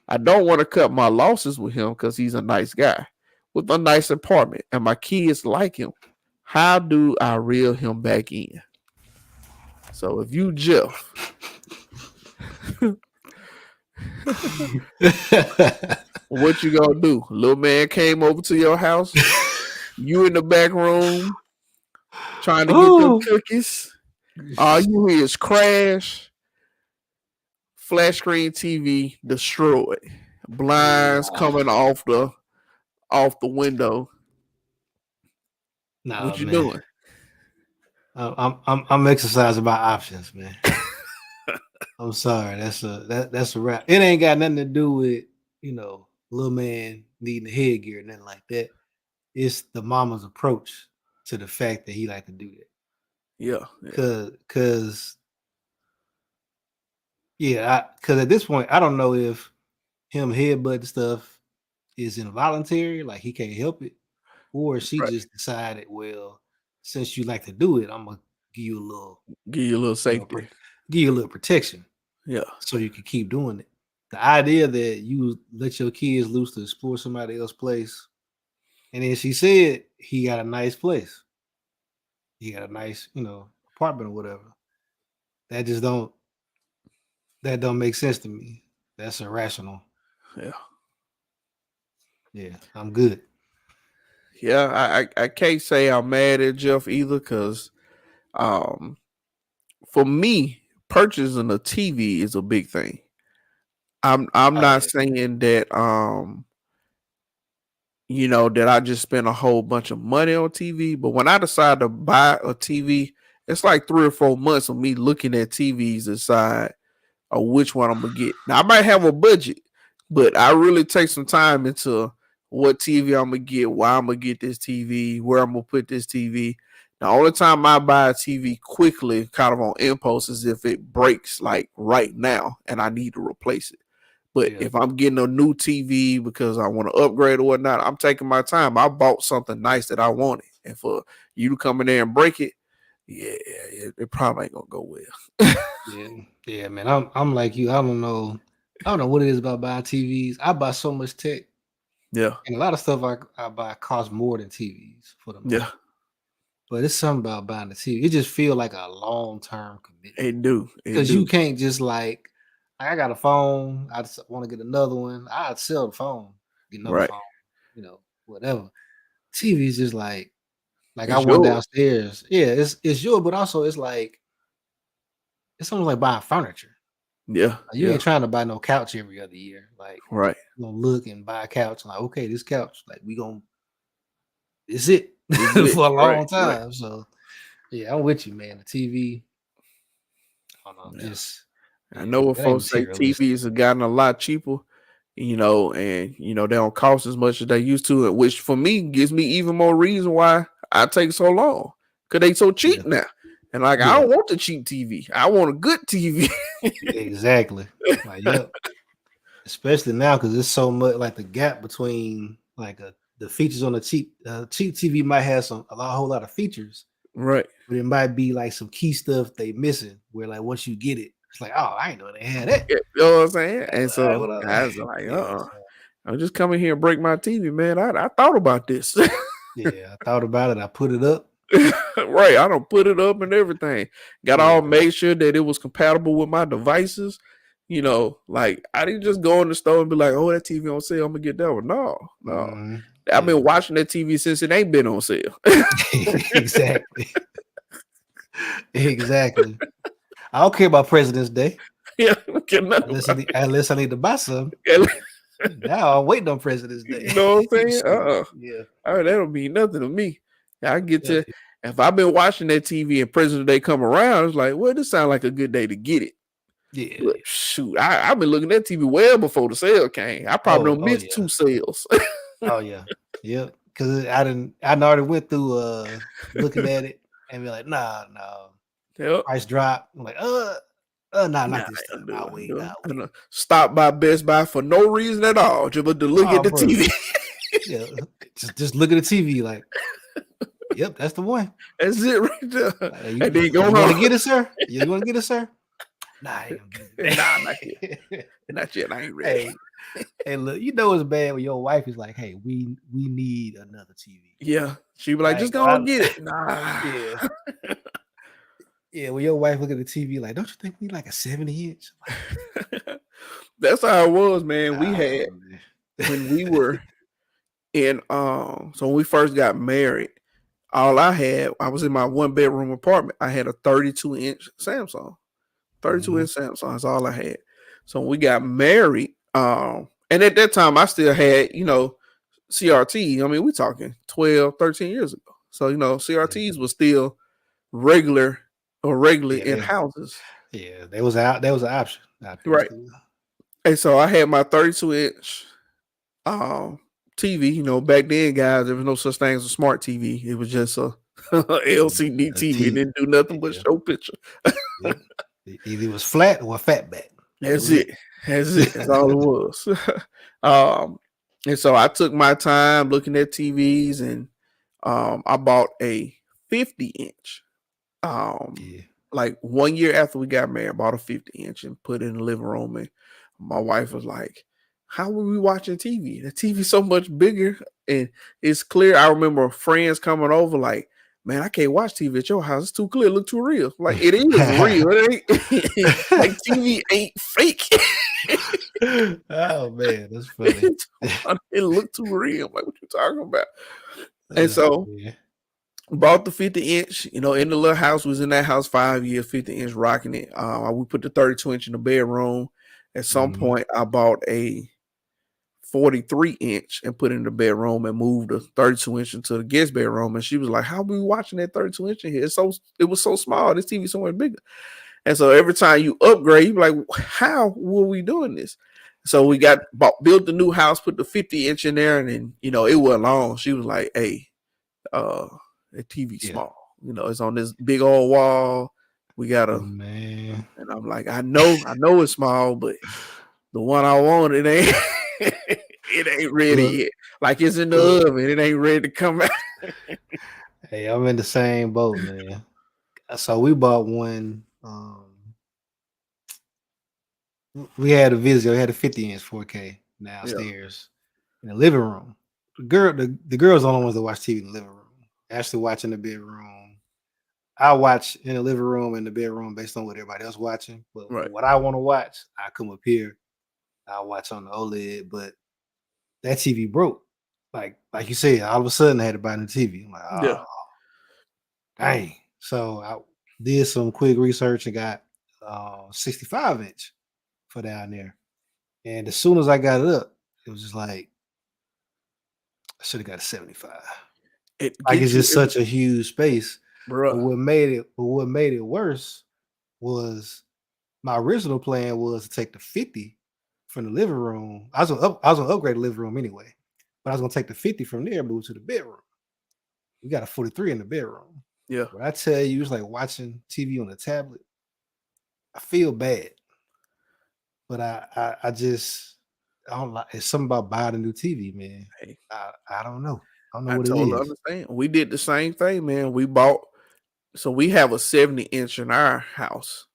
I don't want to cut my losses with him because he's a nice guy with a nice apartment, and my kids like him. How do I reel him back in? So if you Jeff, what you gonna do? Little man came over to your house. You in the back room trying to get them cookies. All you hear is crash. Flat screen TV destroyed. Blinds coming off the window. Nah, what you man. doing? I'm exercising my options, man. I'm sorry. That's a wrap. It ain't got nothing to do with, little man needing the headgear or nothing like that. It's the mama's approach to the fact that he like to do that. Yeah. Cause at this point, I don't know if him headbutting stuff is involuntary, like he can't help it, or she just decided, well, since you like to do it, I'm gonna give you a little safety, give you a little protection. Yeah. So you can keep doing it. The idea that you let your kids loose to explore somebody else's place. And then she said he got a nice place. He got a nice, apartment or whatever. That don't make sense to me. That's irrational. Yeah. Yeah, I'm good. Yeah, I can't say I'm mad at Jeff either, because for me, purchasing a TV is a big thing. I'm not saying that that I just spent a whole bunch of money on TV, but when I decide to buy a TV, it's like 3 or 4 months of me looking at TVs inside of which one I'm gonna get. Now I might have a budget, but I really take some time into what TV I'm gonna get, why I'm gonna get this TV, where I'm gonna put this TV. The only time I buy a TV quickly, kind of on impulse, is if it breaks like right now and I need to replace it. But if I'm getting a new TV because I want to upgrade or whatnot, I'm taking my time. I bought something nice that I wanted, and for you to come in there and break it, it probably ain't gonna go well. yeah, man. I'm like you. I don't know what it is about buying TVs. I buy so much tech. Yeah, and a lot of stuff I buy costs more than TVs for them. Yeah, but it's something about buying the TV. It just feels like a long-term commitment. It do because you can't just like. I got a phone. I just want to get another one. I'd sell the phone, get another phone, whatever. TV is just like I went downstairs. Yeah, it's yours, but also it's like it's almost like buying furniture. Yeah, you ain't trying to buy no couch every other year. Like, right? You gonna look and buy a couch. Like, okay, this couch, like it's it for a long time. Right. So, yeah, I'm with you, man. The TV. I know what folks say TVs have gotten a lot cheaper, and they don't cost as much as they used to, which for me gives me even more reason why I take so long, because they so cheap now. And I don't want the cheap TV. I want a good TV. Exactly. Especially now, because it's so much like the gap between the features on the cheap TV might have a whole lot of features. Right. But it might be like some key stuff they missing where like once you get it, it's like, oh, I ain't know they had that. You know what I'm saying? And so I was like, I'm just coming here and break my TV, man. I thought about this. I thought about it. I put it up. Right. I don't put it up and everything. Got all made sure that it was compatible with my devices. Like I didn't just go in the store and be like, oh, that TV on sale, I'm gonna get that one. No. Mm-hmm. I've been watching that TV since it ain't been on sale. Exactly. I don't care about President's Day. Yeah, unless I need to buy some. Now I'm waiting on President's Day. You know what I'm saying? Yeah. All right, that'll mean nothing to me. I get to if I've been watching that TV and President's Day come around, it's like, well, this sounds like a good day to get it. Yeah. But shoot, I've been looking at TV well before the sale came. I probably don't miss 2 sales. Oh yeah. Yep. Because I already went through looking at it and be like, nah. Yep. Price drop. I'm like, not this time. I'll wait. Stop by Best Buy for no reason at all, just to look at the TV. Yeah, just look at the TV. Like, Yep, that's the one. That's it right there. You, And then you go want to home. get it, sir? You want to get it, sir? Nah, I ain't gonna get it. Nah, not yet. Not yet. I ain't ready. Hey, look, you know it's bad when your wife is like, "Hey, we need another TV." Yeah, she be like, just go and get it. Nah. Yeah, when your wife look at the TV, like, don't you think we like a 70-inch? That's how it was, man. We had when we were in so when we first got married, all I was in my 1-bedroom apartment. I had a 32-inch Samsung. 32-inch Samsung is all I had. So when we got married, and at that time I still had, CRT. I mean, we talking 12, 13 years ago. So, CRTs was still regular in houses. Yeah, that was an option. Right. And so I had my 32-inch TV. Back then, guys, there was no such thing as a smart TV. It was just a LCD TV. It didn't do nothing but show picture. Either it was flat or fat back. That's it. That's all it was. And so I took my time looking at TVs, and I bought a 50-inch. Like 1 year after we got married, I bought a 50-inch and put it in the living room. And my wife was like, how were we watching TV? The TV's so much bigger, and it's clear. I remember friends coming over like, man, I can't watch TV at your house. It's too clear. It look too real. Like, it is real. It ain't like TV ain't fake. Oh man, that's funny. It looked too real. Like, what you talking about? And so bought the 50-inch, in the little house. Was in that house 5 years, 50-inch, rocking it. We put the 32-inch in the bedroom. At some point, I bought a 43-inch and put it in the bedroom and moved the 32-inch into the guest bedroom. And she was like, how are we watching that 32-inch in here? It was so small. This TV is so much bigger. And so every time you upgrade, you be like, how were we doing this? So we built the new house, put the 50-inch in there, and then, it wasn't long. She was like, hey, the TV's small. It's on this big old wall. We got to, man. And I'm like, I know it's small, but the one I want, it ain't ready yet. Like, it's in the oven. It ain't ready to come out. Hey, I'm in the same boat, man. So we bought one. We had a Vizio. We had a 50-inch 4K downstairs in the living room. The girls are the only ones that watch TV in the living room. Ashley watch in the bedroom. I watch in the living room and the bedroom based on what everybody else watching. But what I want to watch, I come up here. I watch on the OLED, but that TV broke. Like you said, all of a sudden I had to buy a new TV. I'm like, dang. So I did some quick research and got 65-inch for down there. And as soon as I got it up, it was just like, I should have got a 75. It's just such a huge space. But what made it worse was my original plan was to take the 50 from the living room. I was gonna upgrade the living room anyway, but I was gonna take the 50 from there and move to the bedroom. We got a 43 in the bedroom. Yeah. But I tell you, it's like watching TV on a tablet. I feel bad, but I don't like. It's something about buying a new TV, man. Hey, I don't know. I don't know what totally it is. Understand. We did the same thing, man. We have a 70-inch in our house,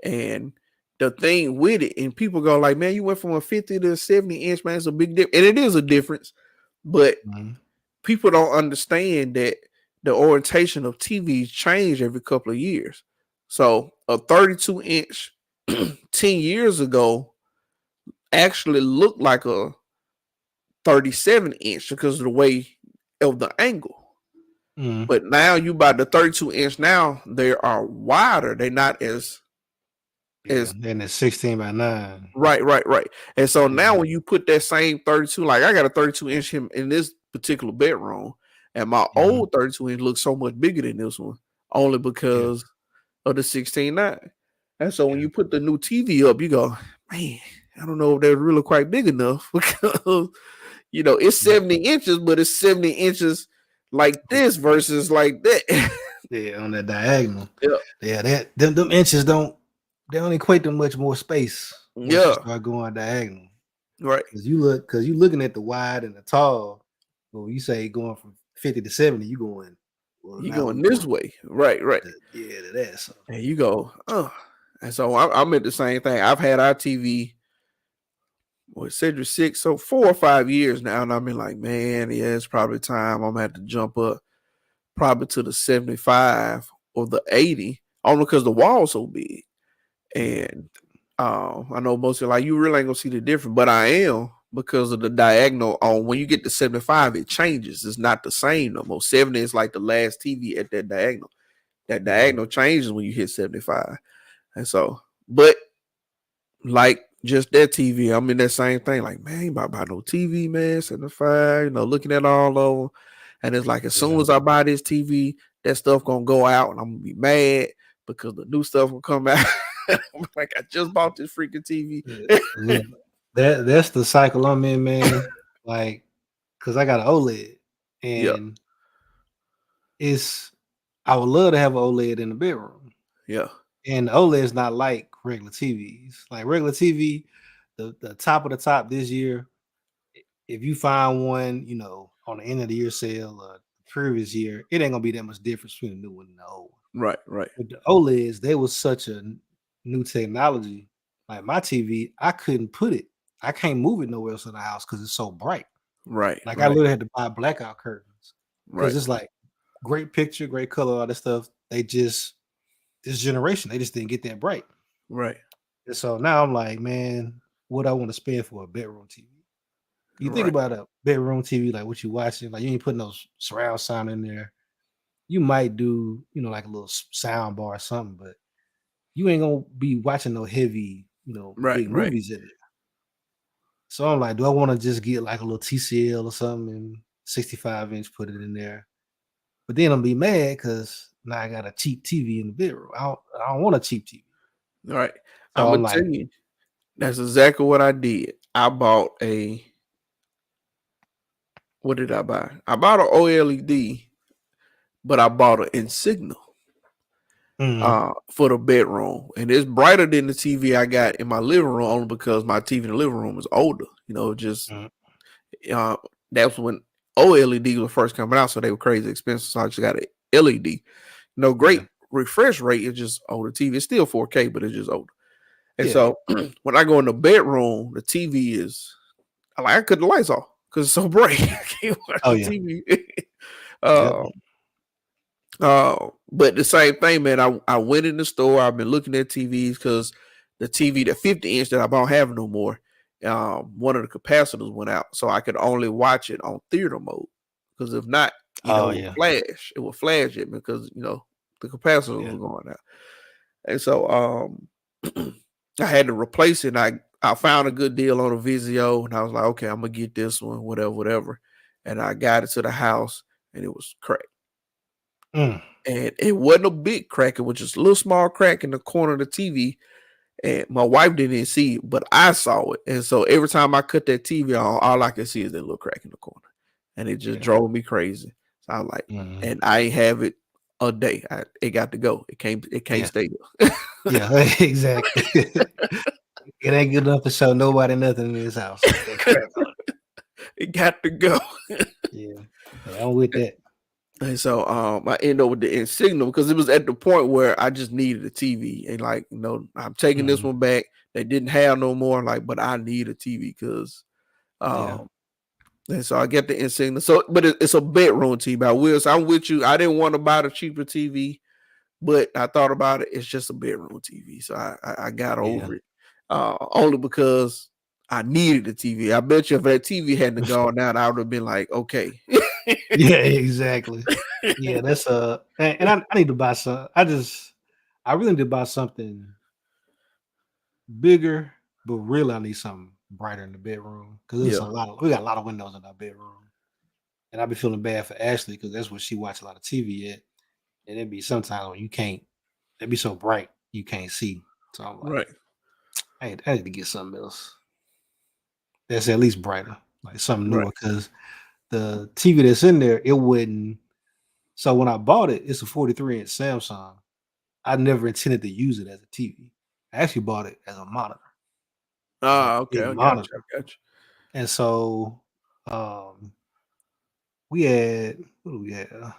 and the thing with it, and people go like, man, you went from a 50 to a 70-inch, man. It's a big difference, and it is a difference, but people don't understand that the orientation of TVs change every couple of years. So a 32-inch 10 years ago actually looked like a 37-inch because of the way of the angle. But now you buy the 32-inch now, they are wider. They're not as and it's 16 by 9. Right. And so now when you put that same 32, like I got a 32-inch in this particular bedroom, and my old 32-inch looks so much bigger than this one, only because of the 16:9. And so when you put the new TV up, you go, man, I don't know if they're really quite big enough because it's 70 inches, but it's 70 inches like this versus like that. Yeah, on that diagonal. Yeah, them inches don't equate to much more space. Yeah, start going diagonal. Right. Because you're looking at the wide and the tall. But when you say going from 50 to 70, you going Well, You now going we're this going way, right? to that. So And you go, oh, and so I'm at the same thing. I've had our TV with Cedric 6, so 4 or 5 years now, and I've been like, man, yeah, it's probably time. I'm gonna have to jump up probably to the 75 or the 80, only because the wall's so big. And I know most of you like, you really ain't gonna see the difference, but I am, because of the diagonal on when you get to 75, it changes. It's not the same no more. 70 is like the last TV at that diagonal. That diagonal changes when you hit 75. And so, but like just that TV, I'm in that same thing. Like, man, ain't about to buy no TV, man. 75, looking at all over. And it's like, as soon as I buy this TV, that stuff gonna go out, and I'm gonna be mad because the new stuff will come out. I'm like, I just bought this freaking TV. Look, that's the cycle I'm in, man. Like, cause I got an OLED, and I would love to have an OLED in the bedroom. Yeah. And OLED is not like regular TVs. Like regular TV, the top of the top this year, if you find one, on the end of the year sale or the previous year, it ain't gonna be that much difference between the new one and the old one. Right. But the OLEDs, they was such a new technology. Like my TV, I couldn't put it. I can't move it nowhere else in the house because it's so bright. Right. Like I literally had to buy blackout curtains because Right. it's like great picture, great color, all this stuff. This generation, they just didn't get that bright. Right. And so now I'm like, man, what I want to spend for a bedroom TV? You think about a bedroom TV, like what you watching, like you ain't putting no surround sound in there. You might do, like a little sound bar or something, but you ain't gonna be watching no heavy, big movies in there. So I'm like, do I want to just get like a little TCL or something and 65-inch, put it in there? But then I'm be mad because now I got a cheap TV in the bedroom. I don't want a cheap TV. All right. So I'm gonna tell you, that's exactly what I did. I bought what did I buy? I bought an OLED, but I bought an Insignia for the bedroom. And it's brighter than the TV I got in my living room, only because my TV in the living room is older. That's when OLED was first coming out, so they were crazy expensive. So I just got an LED. Great refresh rate. It's just older TV. It's still 4K, but it's just older. And so when I go in the bedroom, the TV is I cut the lights off because it's so bright. I can't watch the TV. But the same thing, man. I went in the store. I've been looking at TVs because the TV, the 50-inch that I don't have no more, one of the capacitors went out, so I could only watch it on theater mode. Because if not, it would flash it because the capacitor was going out. And so I had to replace it. And I found a good deal on a Vizio, and I was like, okay, I'm gonna get this one, whatever. And I got it to the house, and it was cracked. And it wasn't a big crack; it was just a little small crack in the corner of the TV. And my wife didn't see it, but I saw it. And so every time I cut that TV on, all I could see is that little crack in the corner, and it just drove me crazy. So I was like, and I ain't have it a day. It got to go. It can't stay there. Yeah, exactly. It ain't good enough to show nobody nothing in this house. It got to go. I'm with that. And so I ended up with the Insignia because it was at the point where I just needed a TV. And I'm taking this one back. They didn't have no more. But I need a TV because and so I get the Insignia. So, but it's a bedroom TV. I will. So I'm with you. I didn't want to buy the cheaper TV, but I thought about it. It's just a bedroom TV. So I got over it. Only because I needed a TV. I bet you if that TV hadn't gone out, I would have been like, okay. Yeah, exactly. Yeah, that's and I need to buy some. I really need to buy something bigger, but really I need something brighter in the bedroom because there's we got a lot of windows in our bedroom, and I be feeling bad for Ashley because that's where she watch a lot of TV at, and it'd be sometimes when it'd be so bright you can't see. So I'm like, I need to get something else that's at least brighter, like something newer because. The TV that's in there, it wouldn't. So when I bought it, it's a 43-inch Samsung. I never intended to use it as a TV. I actually bought it as a monitor. Okay. I got you. And so we had, what do we have?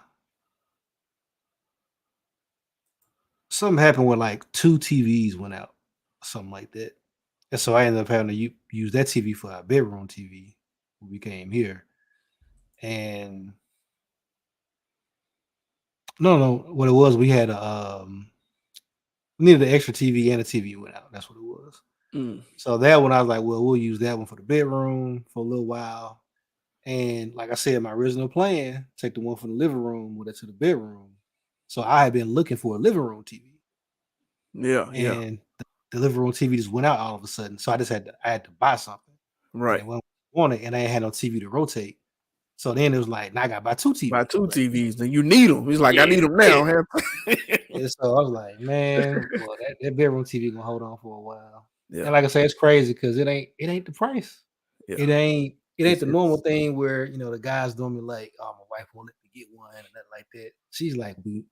something happened where like 2 TVs went out, something like that. And so I ended up having to use that TV for our bedroom TV when we came here. And no, what it was, we had we needed an extra TV and a TV went out. That's what it was. So that one I was like, well, we'll use that one for the bedroom for a little while. And like I said, my original plan, take the one from the living room with it to the bedroom. So I had been looking for a living room TV. Yeah, And the living room TV just went out all of a sudden. So I had to buy something. right. And when I wanted, and I ain't had no TV to rotate. So then it was like, now I got to buy 2 TVs. Buy 2 TVs, then you need them. He's like, I need them now. And so I was like, man, well, that bedroom TV gonna hold on for a while. Yeah. And like I say, it's crazy because it ain't the price. Yeah. It ain't the normal thing where the guys don't be like, oh, my wife won't let me get one and nothing like that. She's like, we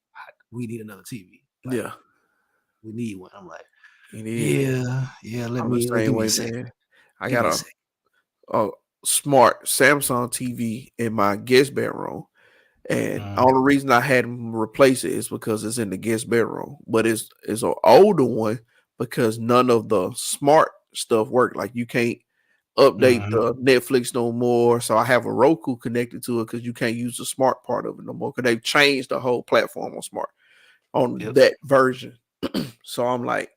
need another TV. Like, yeah, we need one. I'm like, yeah. Let me way, man. I got a smart Samsung TV in my guest bedroom, and all the reason I had them replace it is because it's in the guest bedroom. But it's an older one because none of the smart stuff work. Like you can't update the Netflix no more. So I have a Roku connected to it because you can't use the smart part of it no more because they've changed the whole platform on smart on that version. So I'm like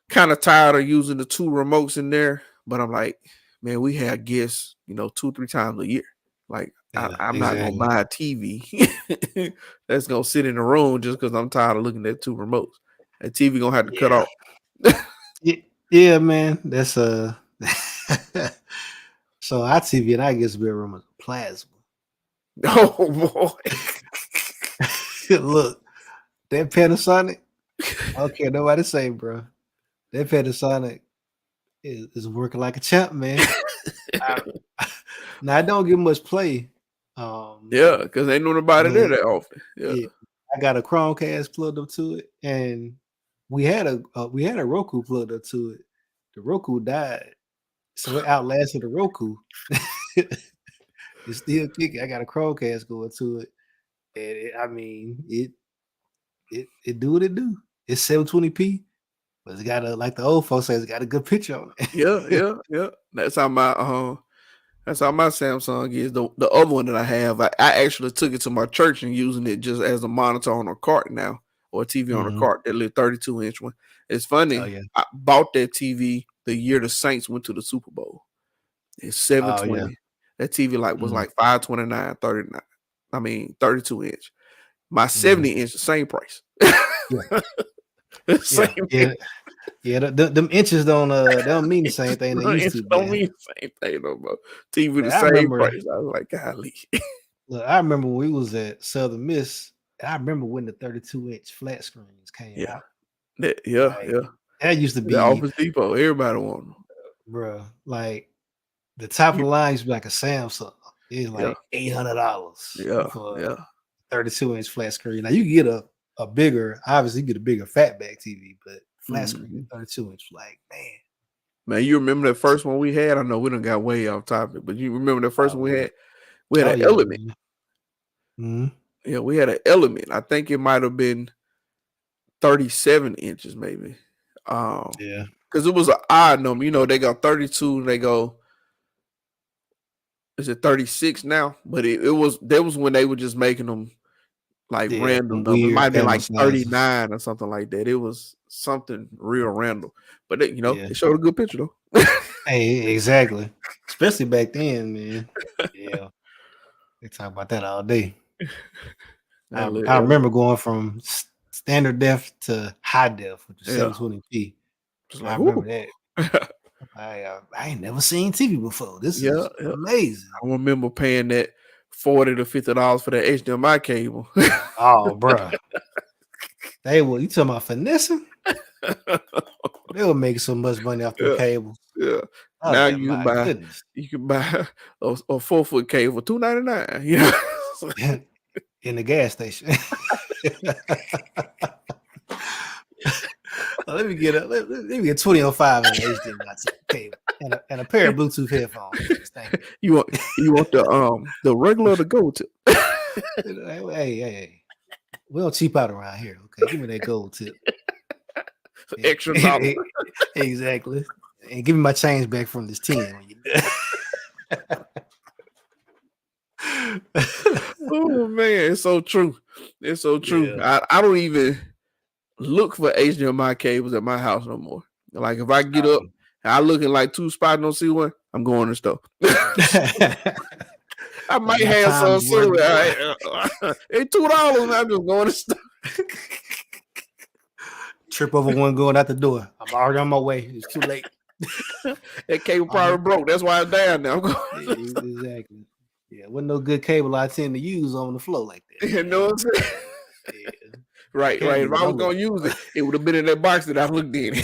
kind of tired of using the 2 remotes in there, but I'm like, man, we have guests, 2-3 times a year. Like I'm not gonna buy a TV that's gonna sit in the room just because I'm tired of looking at 2 remotes. That TV gonna have to cut off. Yeah, man. That's so our TV in our guest bedroom is plasma. Oh boy. Look, that Panasonic, I don't care nobody say, bro. That Panasonic is working like a champ, man. Now I don't get much play. Because ain't nobody there that often. Yeah. I got a Chromecast plugged up to it, and we had a Roku plugged up to it. The Roku died, so it outlasted the Roku. It's still kicking. I got a Chromecast going to it, and it do what it do. It's 720p, but it's got like the old folks say, it's got a good picture on it. Yeah. That's how my Samsung is. The other one that I have, I actually took it to my church and using it just as a monitor on a cart now, or a TV on a cart, that little 32-inch one. It's funny. I bought that TV the year the Saints went to the Super Bowl. It's 720. That TV was like $529, 39. I mean 32-inch. My 70-inch, the same price. Them inches don't mean the same thing they used to. Don't mean the same thing no more. TV the same price. I was like, golly. Look, I remember when we was at Southern Miss. I remember when the 32-inch flat screens came out. That used to be the Office Depot. Everybody wanted them, bro. Like the top of the line used to be like a Samsung. It's like $800. For 32-inch flat screen. Now you can get a bigger, obviously you get a bigger fatback TV, but flat screen 32-inch, like man, you remember that first one we had? I know we done got way off topic, but you remember the first one we had? We had an Element. Yeah, we had an Element. I think it might have been 37 inches, maybe. Because it was an odd number. They go 32, they go. Is it 36 now? But that was when they were just making them like random numbers. It might have been like 39 or something like that. It was something real random. But it showed a good picture though. Hey, exactly. Especially back then, man. Yeah. They talk about that all day. I remember going from standard def to high def, which is 720p. I remember that. I ain't never seen TV before. This is amazing. I remember paying that $40 to $50 for that HDMI cable. Oh, bro. You talking about finessing? They were making so much money off the cables. Yeah. Now you can buy a 4-foot cable for $299. In the gas station. Let me get 20 on 5 in the HDMI cable and a pair of Bluetooth headphones. You want the regular to go to? Hey. We don't cheap out around here. Okay, give me that gold tip. Extra dollar. Exactly. And give me my change back from this 10 when you Oh man, it's so true. It's so true. I don't even look for HDMI cables at my house no more. Like if I get up and I look in like 2 spots and don't see one, I'm going to the store. I might have some soon. It's $2 and I'm just going to the store. Trip over one going out the door. I'm already on my way. It's too late. That cable probably broke. That's why it's down now. Exactly. Yeah, wasn't no good cable I tend to use on the floor like that. You know what I'm saying? Yeah. Right. If I was gonna use it, it would have been in that box that I looked in.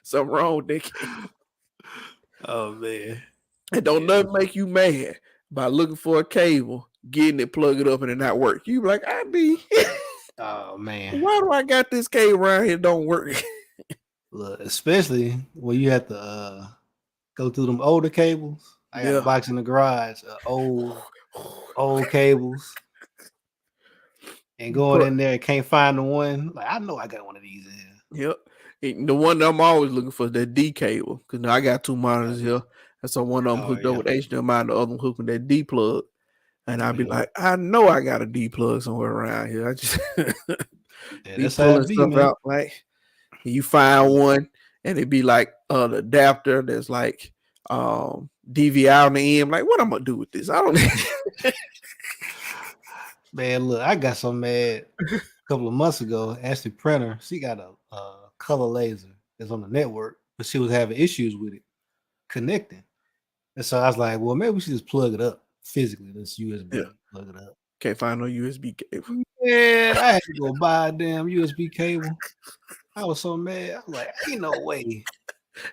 Something wrong with that cable. Oh man. And don't nothing make you mad by looking for a cable, getting it, plug it up, and it not work. You be like, Oh man. Why do I got this cable around here don't work? Look, especially when you have to go through them older cables. I got a box in the garage, old cables. And going in there, can't find the one. Like I know I got one of these in here. Yep. The one that I'm always looking for is that D cable. Because now I got 2 monitors here. And so one of them hooked up with HDMI and the other one hooked with that D plug. And I'd be like, I know I got a D plug somewhere around here. I just be pulling stuff out. Like you find one and it'd be like an adapter that's like DVI on the end. Like, what I'm gonna do with this? I don't know. Man, look, I got so mad a couple of months ago. Ashley Printer, she got a color laser that's on the network, but she was having issues with it connecting. And so I was like, well, maybe we should just plug it up physically. This USB, plug it up. Can't find no USB cable. Yeah, I had to go buy a damn USB cable. I was so mad. I was like, ain't no way.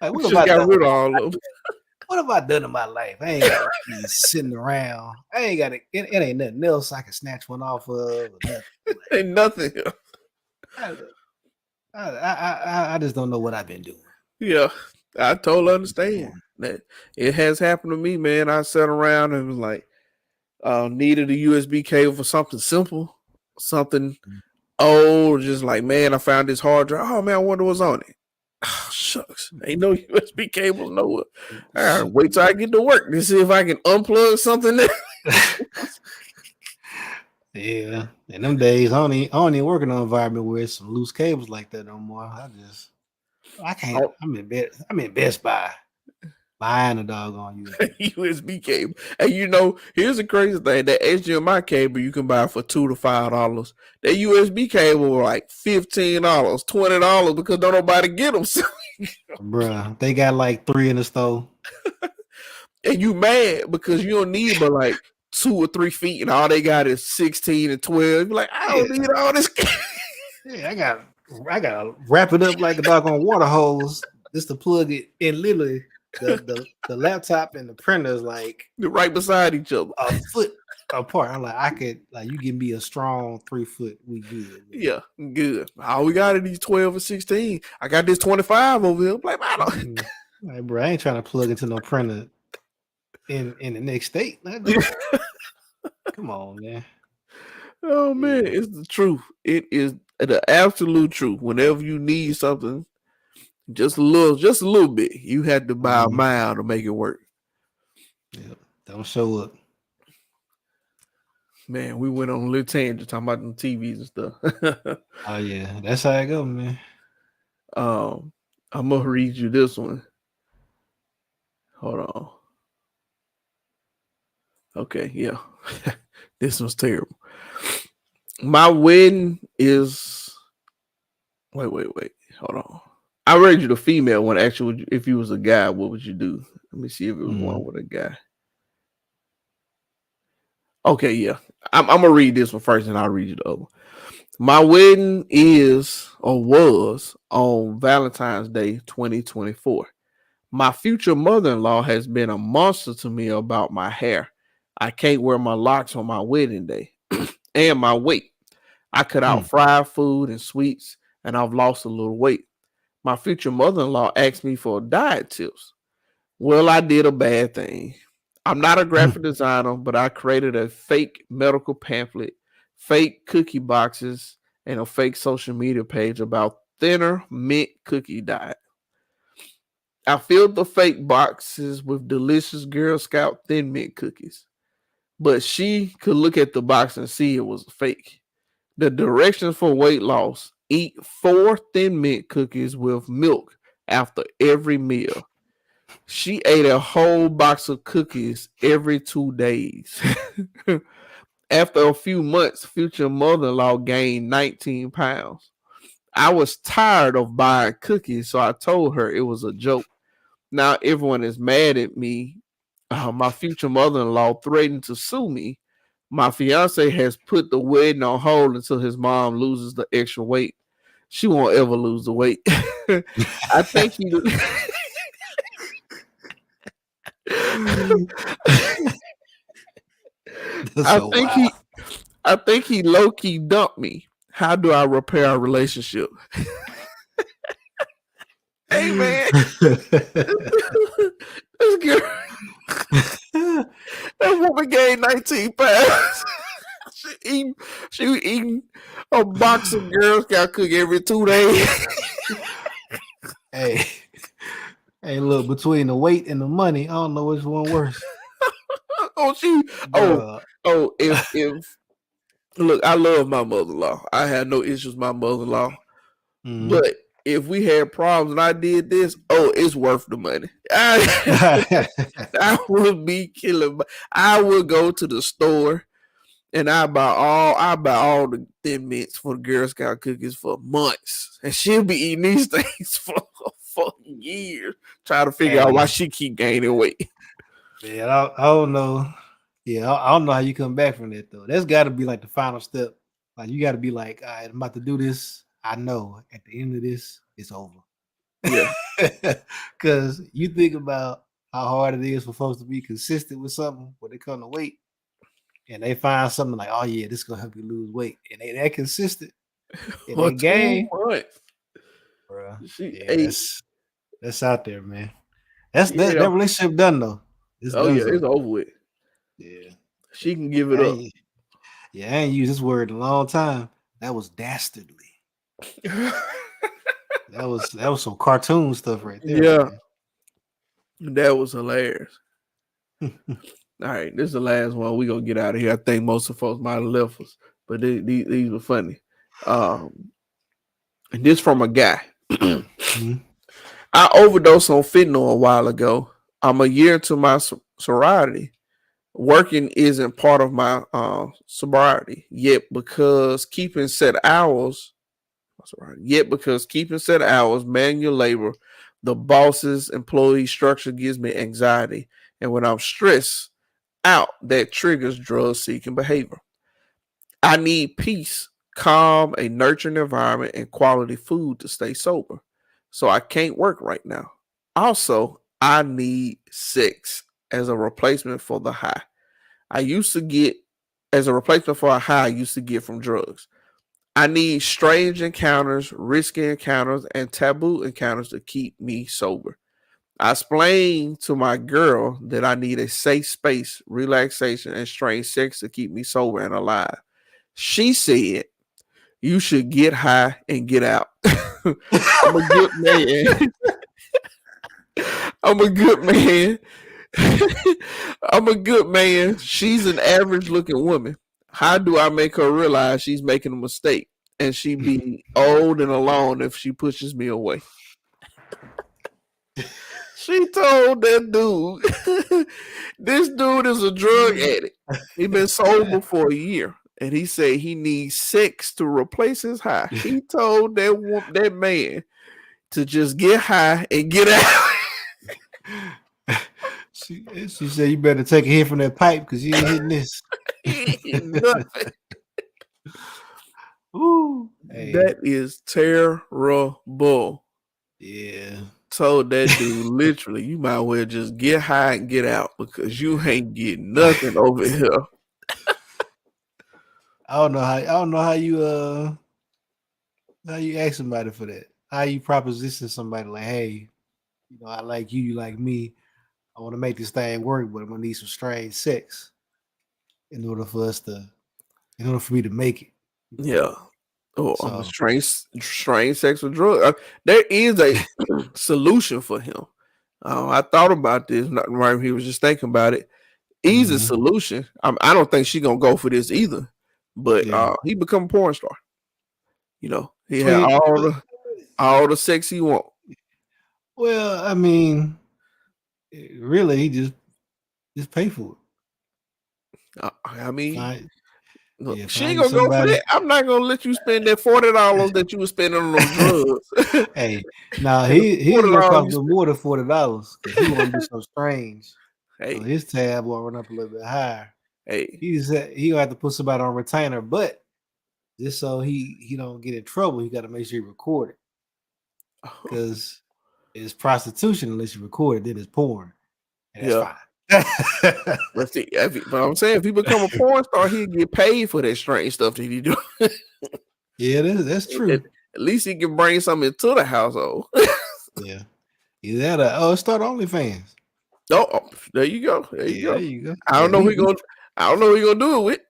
Like, what have I done? What have I done in my life? I ain't got to be sitting around. I ain't got it. It ain't nothing else I can snatch one off of. Or nothing. Ain't nothing. I just don't know what I've been doing. Yeah, I totally understand that. It has happened to me, man. I sat around and was like, needed a USB cable for something simple, something old, just like, man, I found this hard drive. Oh man, I wonder what's on it. Oh, shucks, ain't no USB cable nowhere. All right, wait till I get to work to see if I can unplug something there. Yeah, in them days, I don't even work in an environment where it's some loose cables like that no more. I can't. I'm in Best Buy buying a doggone USB cable. And you know, here's the crazy thing: that HDMI cable you can buy for $2 to $5. That USB cable were like $15, $20 because don't nobody get them. Bruh, they got like 3 in the store. And you mad because you don't need but like 2 or 3 feet, and all they got is 16 and 12. You're like, I don't need all this. Yeah, I gotta wrap it up like a doggone water hose just to plug it in. Literally, the laptop and the printer is like they're right beside each other, a foot apart. I'm like, you give me a strong 3 foot, we good. Yeah, good. All we got are these 12 and 16. I got this 25 over here. Like, I don't. Like, bro, I ain't trying to plug into no printer in the next state. Come on, man. Oh man, it's the truth. It is the absolute truth. Whenever you need something, just a little bit, you had to buy a mile to make it work. Yeah, don't show up. Man, we went on a little tangent talking about them TVs and stuff. Oh yeah, that's how I go, man. I'm gonna read you this one. Hold on. Okay, yeah. This was terrible. My wedding is wait. Hold on. I read you the female one. Actually, if you was a guy, what would you do? Let me see if it was one with a guy. Okay, yeah. I'm gonna read this one first and I'll read you the other one. My wedding is or was on Valentine's Day 2024. My future mother-in-law has been a monster to me about my hair. I can't wear my locks on my wedding day and my weight. I cut out fried food and sweets and I've lost a little weight. My future mother-in-law asked me for diet tips. Well, I did a bad thing. I'm not a graphic designer, but I created a fake medical pamphlet fake cookie boxes, and a fake social media page about thinner mint cookie diet. I filled the fake boxes with delicious Girl Scout Thin Mint cookies, but she could look at the box and see it was fake. The directions for weight loss: eat 4 Thin Mint cookies with milk after every meal. She ate a whole box of cookies every 2 days. After a few months, future mother-in-law gained 19 pounds. I was tired of buying cookies, so I told her it was a joke. Now everyone is mad at me. My future mother-in-law threatened to sue me. My fiance has put the wedding on hold until his mom loses the extra weight. She won't ever lose the weight. I think he. I think he low key dumped me. How do I repair our relationship? Hey man, this girl, that woman gained 19 pounds. She was eating a box of Girl Scout cookie every 2 days. Hey, look, between the weight and the money, I don't know which one worse. If look, I love my mother-in-law. I had no issues with my mother-in-law. But if we had problems and I did this, it's worth the money. I would be killing. I would go to the store and I buy all the Thin Mints for the Girl Scout cookies for months, and she'll be eating these things for years, trying to figure out why she keep gaining weight. Man, I don't know. Yeah, I don't know how you come back from that though. That's got to be like the final step. Like you got to be like, all right, I'm about to do this. I know at the end of this, it's over. Yeah. Because you think about how hard it is for folks to be consistent with something when they come to weight and they find something like, oh yeah, this is going to help you lose weight. And they that consistent in that game. Bro, that's out there, man. That relationship done though. It's over with. Yeah. She can give it up. Yeah, I ain't used this word in a long time. That was dastardly. that was some cartoon stuff right there. Yeah, man. That was hilarious. All right, this is the last one. We're gonna get out of here. I think most of folks might have left us, but these were funny. And this from a guy. I overdosed on fentanyl a while ago. I'm a year into my sobriety. Working isn't part of my sobriety yet because keeping set hours, manual labor, the boss's employee structure gives me anxiety. And when I'm stressed out, that triggers drug-seeking behavior. I need peace, calm, a nurturing environment, and quality food to stay sober. So I can't work right now. Also, I need sex as a replacement for the high. I used to get from drugs. I need strange encounters, risky encounters, and taboo encounters to keep me sober. I explained to my girl that I need a safe space, relaxation, and strange sex to keep me sober and alive. She said, you should get high and get out. I'm a good man. I'm a good man. She's an average looking woman. How do I make her realize she's making a mistake and she be old and alone if she pushes me away? She told that dude, this dude is a drug addict. He been sober for a year. And he said he needs sex to replace his high. He told that man to just get high and get out. She said you better take a hit from that pipe because you ain't hitting this. Nothing. Ooh, that is terrible. Yeah. Told that dude literally, you might well just get high and get out because you ain't getting nothing over here. I don't know how you ask somebody for that. How you proposition somebody like, hey, I like you like me. I want to make this thing work, but I'm gonna need some strange sex in order for us to in order for me to make it. Yeah. Oh, So strange sex with drugs. There is a solution for him. I thought about this. Not right. He was just thinking about it. Easy solution. I don't think she gonna go for this either. But he become a porn star. You know, he had all the sex he want. Well, I mean, really, he just pay for it. I mean, Yeah, she ain't gonna go for that. I'm not gonna let you spend that $40 that you were spending on those drugs. Hey, now he gonna cost you more than $40 because he want to be so strange. Hey, so his tab will run up a little bit higher. Hey, he gonna have to put somebody on retainer, but just so he don't get in trouble, he got to make sure he record it because it's prostitution unless you record it. Then it's porn, and that's fine. Let's see. But I'm saying if he become a porn star, he'll get paid for that strange stuff that he do. Yeah, that's true. At least he can bring something into the household. Yeah. Either that start OnlyFans. Oh, there you go. There you go. I don't know what he gonna do it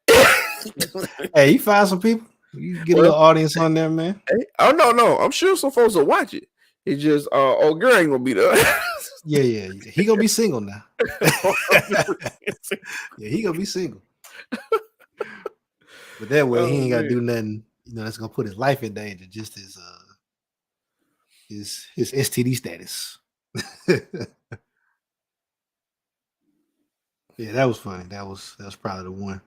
with. Hey, you find some people. You get a little audience on there, man. Hey, oh no. I'm sure some folks will watch it. It's just old girl ain't gonna be there. Yeah. He gonna be single now. Yeah, he gonna be single. But that way he ain't gotta do nothing, that's gonna put his life in danger, just his STD status. Yeah, that was funny. That was probably the one.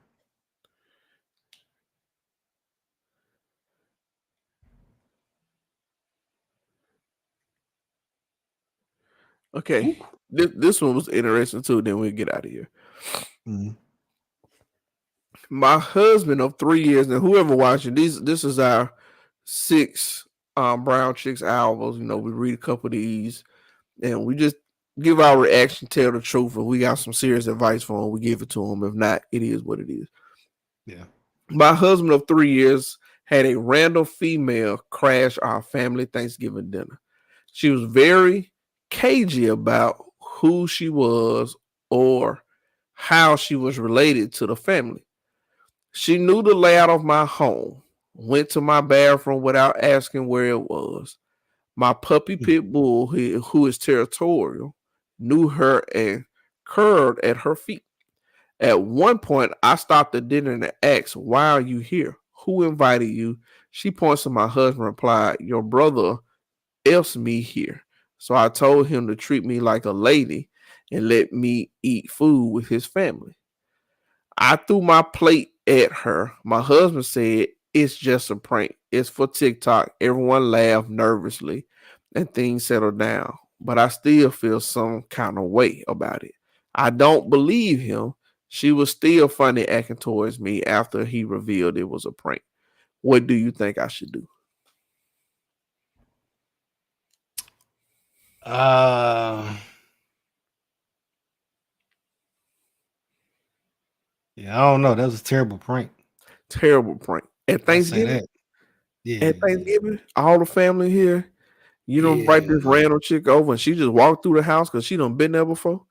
Okay. This one was interesting too. Then we'll get out of here. Mm-hmm. My husband of 3 years, and whoever watching this is our 6 Brown Chicks albums. We read a couple of these and we just give our reaction, tell the truth. If we got some serious advice for him, we give it to him. If not, it is what it is. Yeah. My husband of 3 years had a random female crash our family Thanksgiving dinner. She was very cagey about who she was or how she was related to the family. She knew the layout of my home, went to my bathroom without asking where it was. My puppy pit bull, who is territorial, knew her and curled at her feet. At one point, I stopped the dinner and asked, "Why are you here? Who invited you?" She points to my husband and replied, "Your brother elfs me here. So I told him to treat me like a lady and let me eat food with his family." I threw my plate at her. My husband said, "It's just a prank. It's for TikTok." Everyone laughed nervously and things settled down. But I still feel some kind of way about it. I don't believe him. She was still funny acting towards me after he revealed it was a prank. What do you think I should do? Yeah, I don't know. That was a terrible prank. Terrible prank. At Thanksgiving? Yeah. At Thanksgiving, all the family here. You don't invite this random chick over and she just walked through the house because she done been there before.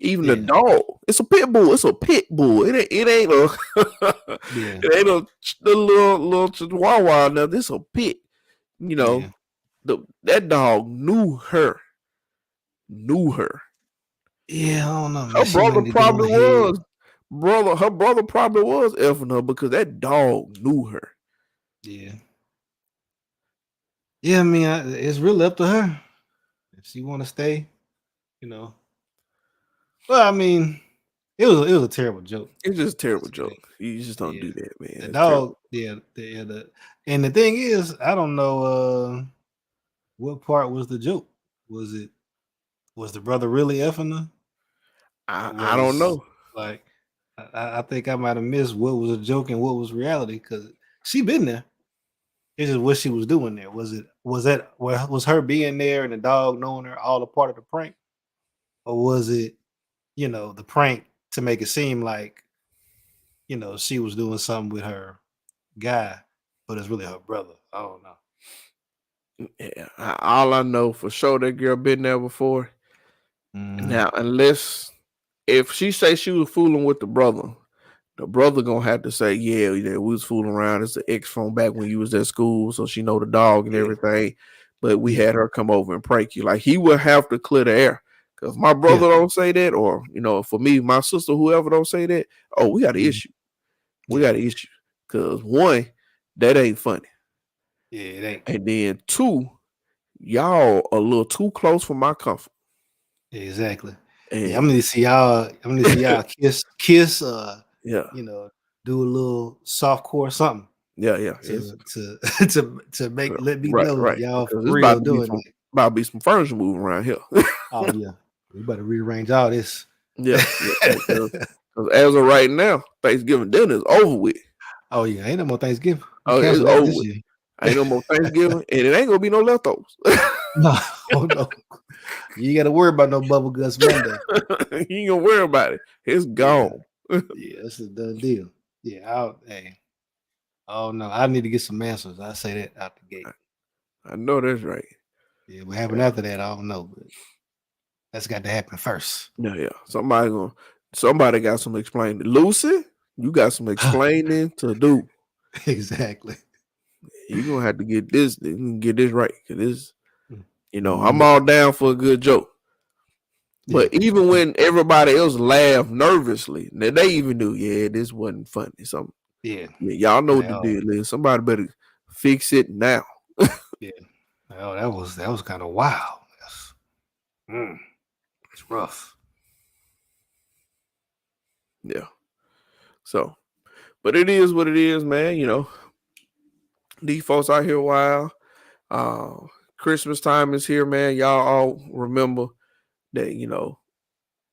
Even the dog. It's a pit bull. It's a pit bull. It ain't a it ain't a little chihuahua. Now this a pit. That dog knew her. Yeah, I don't know. Her brother probably was effing her because that dog knew her. Yeah. Yeah, I mean, it's really up to her. If she want to stay, Well, I mean, it was a terrible joke. It's just a terrible joke. You just don't do that, man. The dog, and the thing is, I don't know what part was the joke. Was the brother really effing her? I don't know. Like, I think I might have missed what was a joke and what was reality because she been there. It's just what she was doing there. Was her being there and the dog knowing her all a part of the prank, or was it, the prank to make it seem like, she was doing something with her guy, but it's really her brother. I don't know. Yeah, all I know for sure that girl been there before. Now, unless if she say she was fooling with the brother, the brother gonna have to say, yeah, we was fooling around. It's the ex phone back when you was at school, so she know the dog and everything. But we had her come over and prank you. Like he would have to clear the air. Cause my brother don't say that, or for me, my sister, whoever don't say that, oh, we got an issue. We got an issue. Cause one, that ain't funny. Yeah, it ain't. And then two, y'all a little too close for my comfort. Exactly. And I'm gonna see y'all. Kiss. Yeah. Do a little soft core something. Yeah. To let me know that y'all for real doing it. About to be some furniture moving around here. Oh yeah, we better rearrange all this. Yeah. Because as of right now, Thanksgiving dinner is over with. Oh yeah, ain't no more Thanksgiving. Oh, it's over with. Ain't no more Thanksgiving, and it ain't gonna be no leftovers. No. You ain't got to worry about no bubble guts Monday. You ain't gonna worry about it. It's gone. Yeah, that's a done deal. Yeah, oh no, I need to get some answers. I say that out the gate. I know that's right. Yeah, what happened after that, I don't know, but that's got to happen first. Yeah. Somebody got some explaining. Lucy, you got some explaining to do. Exactly. You're gonna have to get this right. Cause I'm all down for a good joke. But even when everybody else laughed nervously, they even knew, this wasn't funny. Y'all know what the deal is. Somebody better fix it now. Yeah. Oh, that was kind of wild. It's rough. Yeah. So, but it is what it is, man. These folks out here a while. Christmas time is here, man. Y'all all remember that,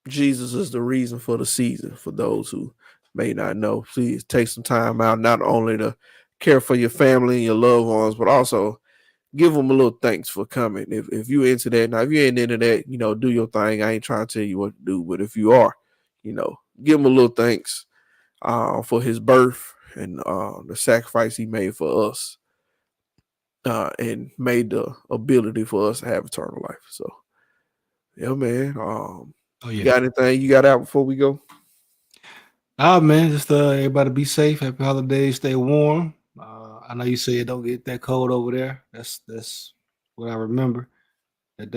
Jesus is the reason for the season. For those who may not know, please take some time out, not only to care for your family and your loved ones, but also give them a little thanks for coming. If you're into that, now if you ain't into that, do your thing. I ain't trying to tell you what to do, but if you are, give him a little thanks for his birth and the sacrifice he made for us. And made the ability for us to have eternal life. So, yeah, man. You got anything you got out before we go? Man, just everybody be safe. Happy holidays. Stay warm. I know you say it don't get that cold over there. That's what I remember. That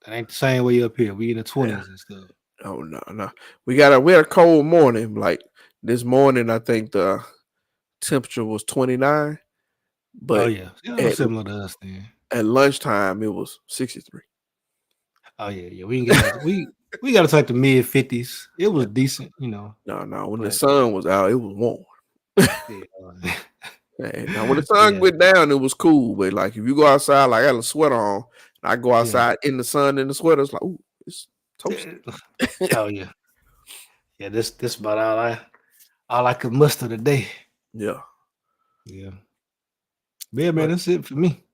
ain't the same way up here. We in the 20s and stuff. Oh no. We had a cold morning. Like this morning, I think the temperature was 29. But similar to us then. At lunchtime, it was 63. Oh yeah. We got to take the mid 50s. It was decent, No. When the sun was out, it was warm. Now when the sun went down, it was cool. But like if you go outside, like I got a sweater on, and I go outside in the sun in the sweater, it's like, ooh, it's toasty. Oh yeah. Yeah, this about all I could muster today. Yeah. Yeah. Yeah, man, that's it for me.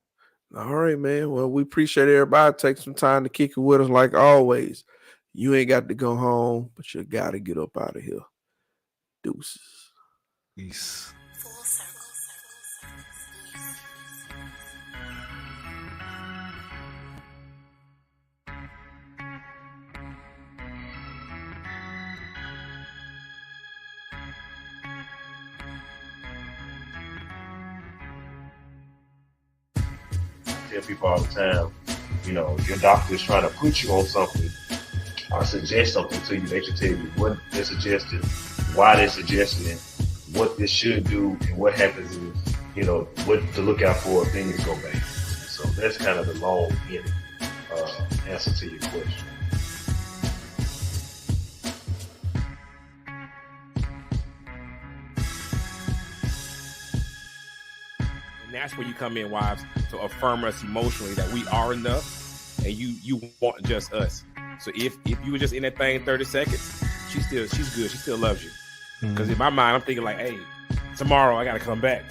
All right, man. Well, we appreciate everybody. Take some time to kick it with us like always. You ain't got to go home, but you got to get up out of here. Deuces. Peace. Tell people all the time, your doctor is trying to put you on something or suggest something to you. They should tell you what they're suggesting, why they're suggesting it, what this should do, and what happens if, what to look out for if things go bad. So that's kind of the long-winded answer to your question. And that's where you come in, wives, to affirm us emotionally that we are enough and you want just us. So if you were just in that thing 30 seconds, she's good. She still loves you. Because in my mind, I'm thinking like, hey, tomorrow I got to come back.